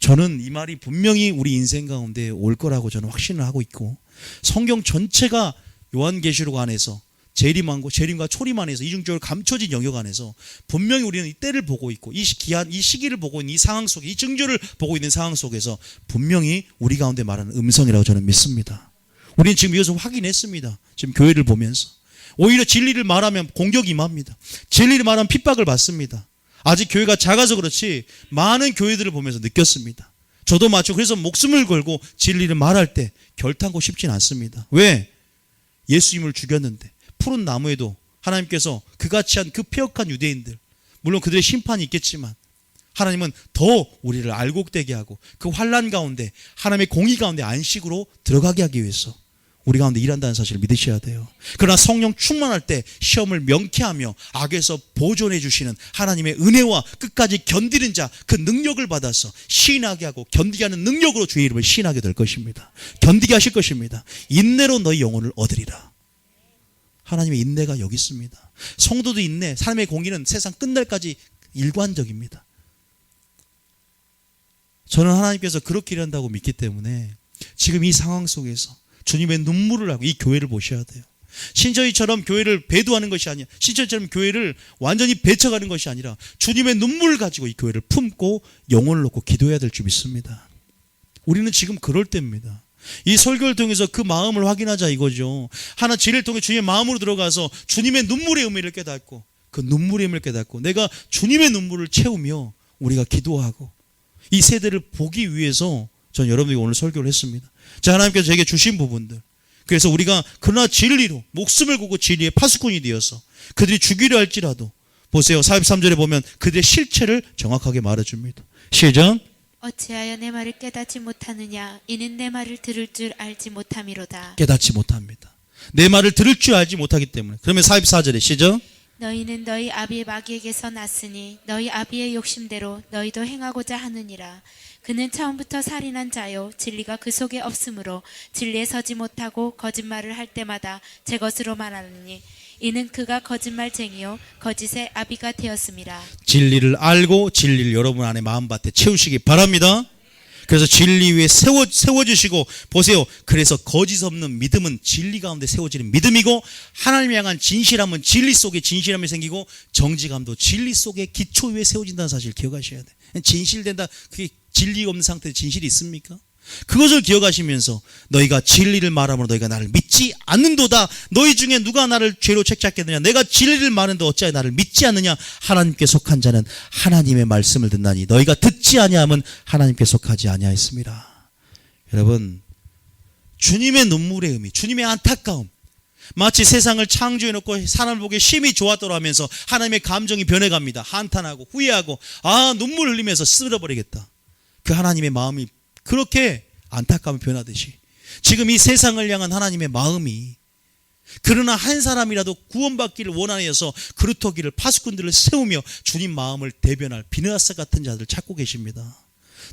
저는 이 말이 분명히 우리 인생 가운데 올 거라고 저는 확신을 하고 있고 성경 전체가 요한계시록 안에서 재림과 초림 안에서 이중적으로 감춰진 영역 안에서 분명히 우리는 이 때를 보고 있고 이 시기를 보고 있는 이 상황 속에 이 징조를 보고 있는 상황 속에서 분명히 우리 가운데 말하는 음성이라고 저는 믿습니다. 우리는 지금 이것을 확인했습니다. 지금 교회를 보면서 오히려 진리를 말하면 공격이 임합니다. 진리를 말하면 핍박을 받습니다. 아직 교회가 작아서 그렇지 많은 교회들을 보면서 느꼈습니다. 저도 마찬가지로 그래서 목숨을 걸고 진리를 말할 때 결탄고 싶진 않습니다. 왜? 예수님을 죽였는데 푸른 나무에도 하나님께서 그같이 한 그 폐역한 유대인들 물론 그들의 심판이 있겠지만 하나님은 더 우리를 알곡되게 하고 그 환난 가운데 하나님의 공의 가운데 안식으로 들어가게 하기 위해서 우리 가운데 일한다는 사실을 믿으셔야 돼요. 그러나 성령 충만할 때 시험을 명쾌하며 악에서 보존해 주시는 하나님의 은혜와 끝까지 견디는 자 그 능력을 받아서 시인하게 하고 견디게 하는 능력으로 주의 이름을 시인하게 될 것입니다. 견디게 하실 것입니다. 인내로 너희 영혼을 얻으리라. 하나님의 인내가 여기 있습니다. 성도도 인내, 삶의 공의는 세상 끝날까지 일관적입니다. 저는 하나님께서 그렇게 일한다고 믿기 때문에 지금 이 상황 속에서 주님의 눈물을 하고 이 교회를 보셔야 돼요. 신천지처럼 교회를 배도하는 것이 아니라, 신천지처럼 교회를 완전히 배척하는 것이 아니라 주님의 눈물을 가지고 이 교회를 품고 영혼을 놓고 기도해야 될 줄 믿습니다. 우리는 지금 그럴 때입니다. 이 설교를 통해서 그 마음을 확인하자 이거죠. 하나 진리를 통해 주님의 마음으로 들어가서 주님의 눈물의 의미를 깨닫고, 그 눈물의 의미를 깨닫고 내가 주님의 눈물을 채우며 우리가 기도하고 이 세대를 보기 위해서 전 여러분에게 오늘 설교를 했습니다. 자, 하나님께서 제게 주신 부분들, 그래서 우리가 그러나 진리로 목숨을 걸고 진리의 파수꾼이 되어서 그들이 죽이려 할지라도, 보세요, 43절에 보면 그들의 실체를 정확하게 말해줍니다. 시작. 어찌하여 내 말을 깨닫지 못하느냐? 이는 내 말을 들을 줄 알지 못함이로다. 깨닫지 못합니다. 내 말을 들을 줄 알지 못하기 때문에. 그러면 44절에 시작. 너희는 너희 아비 마귀에게서 났으니 너희 아비의 욕심대로 너희도 행하고자 하느니라. 그는 처음부터 살인한 자요 진리가 그 속에 없으므로 진리에 서지 못하고 거짓말을 할 때마다 제 것으로 말하느니 이는 그가 거짓말쟁이요 거짓의 아비가 되었음이라. 진리를 알고 진리를 여러분 안에 마음밭에 채우시기 바랍니다. 그래서 진리 위에 세워주시고, 보세요, 그래서 거짓 없는 믿음은 진리 가운데 세워지는 믿음이고, 하나님을 향한 진실함은 진리 속에 진실함이 생기고, 정직함도 진리 속에 기초 위에 세워진다는 사실을 기억하셔야 돼요. 진실된다, 그게 진리 없는 상태에 진실이 있습니까? 그것을 기억하시면서 너희가 진리를 말함으로 너희가 나를 믿지 않는도다. 너희 중에 누가 나를 죄로 책잡겠느냐? 내가 진리를 말하는데 어찌하여 나를 믿지 않느냐? 하나님께 속한 자는 하나님의 말씀을 듣나니 너희가 듣지 아니함은 하나님께 속하지 아니하였습니다. 여러분, 주님의 눈물의 의미, 주님의 안타까움, 마치 세상을 창조해놓고 사람을 보기에 심히 좋았더라 하면서 하나님의 감정이 변해갑니다. 한탄하고 후회하고 눈물 흘리면서 쓸어버리겠다. 그 하나님의 마음이 그렇게 안타까움이 변하듯이 지금 이 세상을 향한 하나님의 마음이, 그러나 한 사람이라도 구원받기를 원하여서 그루터기를 파수꾼들을 세우며 주님 마음을 대변할 비느하스 같은 자들을 찾고 계십니다.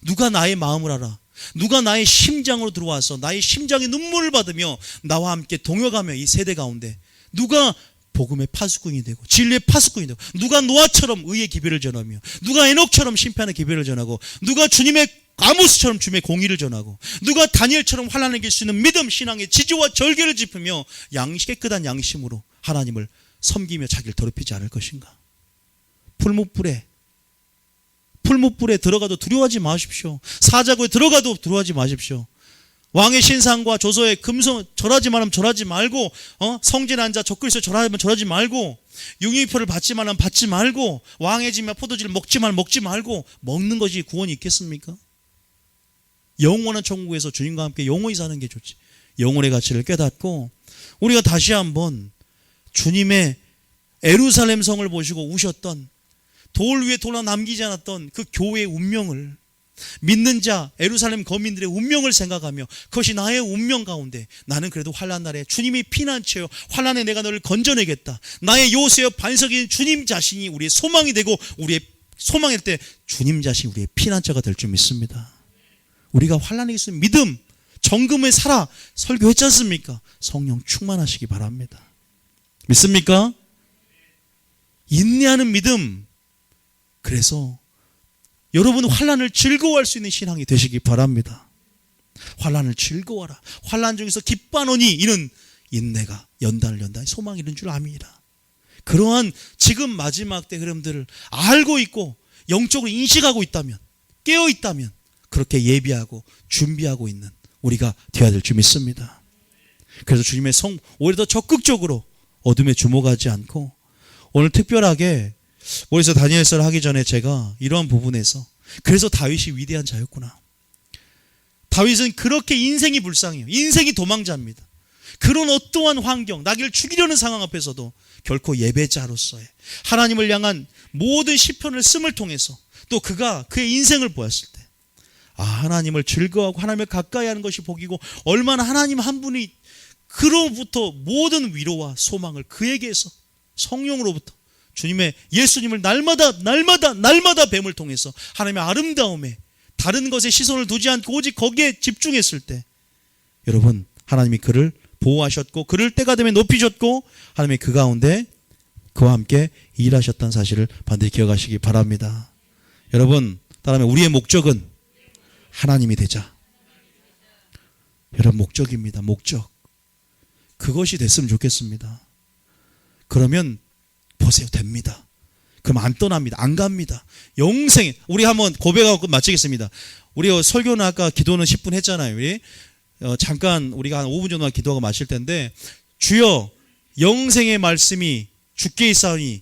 누가 나의 마음을 알아? 누가 나의 심장으로 들어와서 나의 심장의 눈물을 받으며 나와 함께 동역하며 이 세대 가운데 누가 복음의 파수꾼이 되고 진리의 파수꾼이 되고, 누가 노아처럼 의의 기별을 전하며, 누가 에녹처럼 심판의 기별을 전하고, 누가 주님의 아모스처럼 주님의 공의를 전하고, 누가 다니엘처럼 환난을 이길 수 있는 믿음, 신앙의 지지와 절개를 짚으며 깨끗한 양심으로 하나님을 섬기며 자기를 더럽히지 않을 것인가? 풀무불에 들어가도 두려워하지 마십시오. 사자고에 들어가도 두려워하지 마십시오. 왕의 신상과 조서의 금송 절하지 말면 절하지 말고, 성전에 앉아 적그리스도 절하면 절하지 말고, 융의표를 받지 말면 받지 말고, 왕의 집이나 포도주를 먹지 말면 먹지 말고, 먹는 것이 구원이 있겠습니까? 영원한 천국에서 주님과 함께 영원히 사는 게 좋지. 영혼의 가치를 깨닫고 우리가 다시 한번 주님의 예루살렘 성을 보시고 우셨던, 돌 위에 돌아 남기지 않았던 그 교회의 운명을, 믿는 자 예루살렘 거민들의 운명을 생각하며 그것이 나의 운명 가운데 나는 그래도 환난 날에 주님이 피난처여 환난에 내가 너를 건져내겠다, 나의 요새여 반석인 주님 자신이 우리의 소망이 되고, 우리의 소망일 때 주님 자신이 우리의 피난처가 될 줄 믿습니다. 우리가 환난에 있으면 믿음, 정금에 살아 설교했지 않습니까? 성령 충만하시기 바랍니다. 믿습니까? 인내하는 믿음. 그래서 여러분 환난을 즐거워할 수 있는 신앙이 되시기 바랍니다. 환난을 즐거워하라. 환난 중에서 기뻐하노니 이는 인내가 연단을 연다. 소망이 이른 줄 암이라. 그러한 지금 마지막 때 흐름들을 알고 있고 영적으로 인식하고 있다면, 깨어 있다면 그렇게 예비하고 준비하고 있는 우리가 되어야 될 줄 믿습니다. 그래서 주님의 성 오히려 더 적극적으로 어둠에 주목하지 않고, 오늘 특별하게 머릿속 다니엘서를 하기 전에 제가 이러한 부분에서, 그래서 다윗이 위대한 자였구나. 다윗은 그렇게 인생이 불쌍해요. 인생이 도망자입니다. 그런 어떠한 환경, 나를 죽이려는 상황 앞에서도 결코 예배자로서의 하나님을 향한 모든 시편을 씀을 통해서 또 그가 그의 인생을 보았을 때, 하나님을 즐거워하고 하나님을 가까이 하는 것이 복이고, 얼마나 하나님 한 분이 그로부터 모든 위로와 소망을 그에게서 성령으로부터 주님의 예수님을 날마다 뱀을 통해서 하나님의 아름다움에 다른 것에 시선을 두지 않고 오직 거기에 집중했을 때, 여러분 하나님이 그를 보호하셨고 그를 때가 되면 높이셨고 하나님이 그 가운데 그와 함께 일하셨다는 사실을 반드시 기억하시기 바랍니다. 여러분, 따라하면 우리의 목적은 하나님이 되자. 여러분 목적입니다. 목적. 그것이 됐으면 좋겠습니다. 그러면 보세요. 됩니다. 그럼 안 떠납니다. 안 갑니다. 영생. 우리 한번 고백하고 마치겠습니다. 우리 설교는 아까 기도는 10분 했잖아요. 우리 잠깐 우리가 한 5분 정도만 기도하고 마실 텐데, 주여 영생의 말씀이 주께 있사오니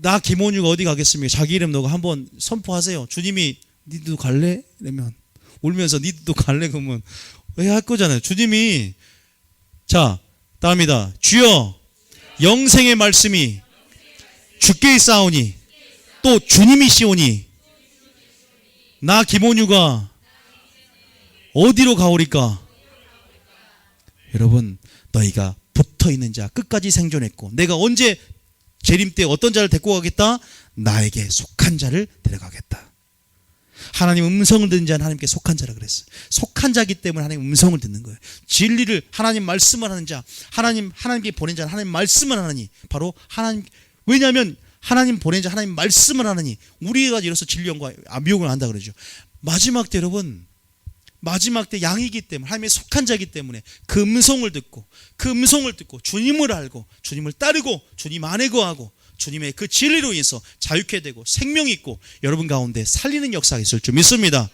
나 김원유가 어디 가겠습니까? 자기 이름 넣고 한번 선포하세요. 주님이 니도 갈래? 이러면 울면서 니도 갈래? 그러면 왜 할 거잖아요. 주님이. 자, 다음이다. 주여 영생의 말씀이 주께 있사오니 또 주님이시오니 나 김원유가 어디로 가오리까? 여러분, 너희가 붙어있는 자, 끝까지 생존했고, 내가 언제 재림 때 어떤 자를 데리고 가겠다? 나에게 속한 자를 데려가겠다. 하나님 음성을 듣는 자는 하나님께 속한 자라 그랬어요. 속한 자기 때문에 하나님 음성을 듣는 거예요. 진리를, 하나님 말씀을 하는 자, 하나님께 보낸 자는 하나님 말씀을 하느니, 바로 하나님. 왜냐하면 하나님 보낸 자, 하나님 말씀을 하느니, 우리가 이로써 진리와 미혹을 한다 그러죠. 마지막 때 여러분, 마지막 때 양이기 때문에, 하나님의 속한 자이기 때문에 그 음성을 듣고 주님을 알고 주님을 따르고 주님 안에 거하고 주님의 그 진리로 인해서 자유케 되고 생명이 있고 여러분 가운데 살리는 역사가 있을 줄 믿습니다.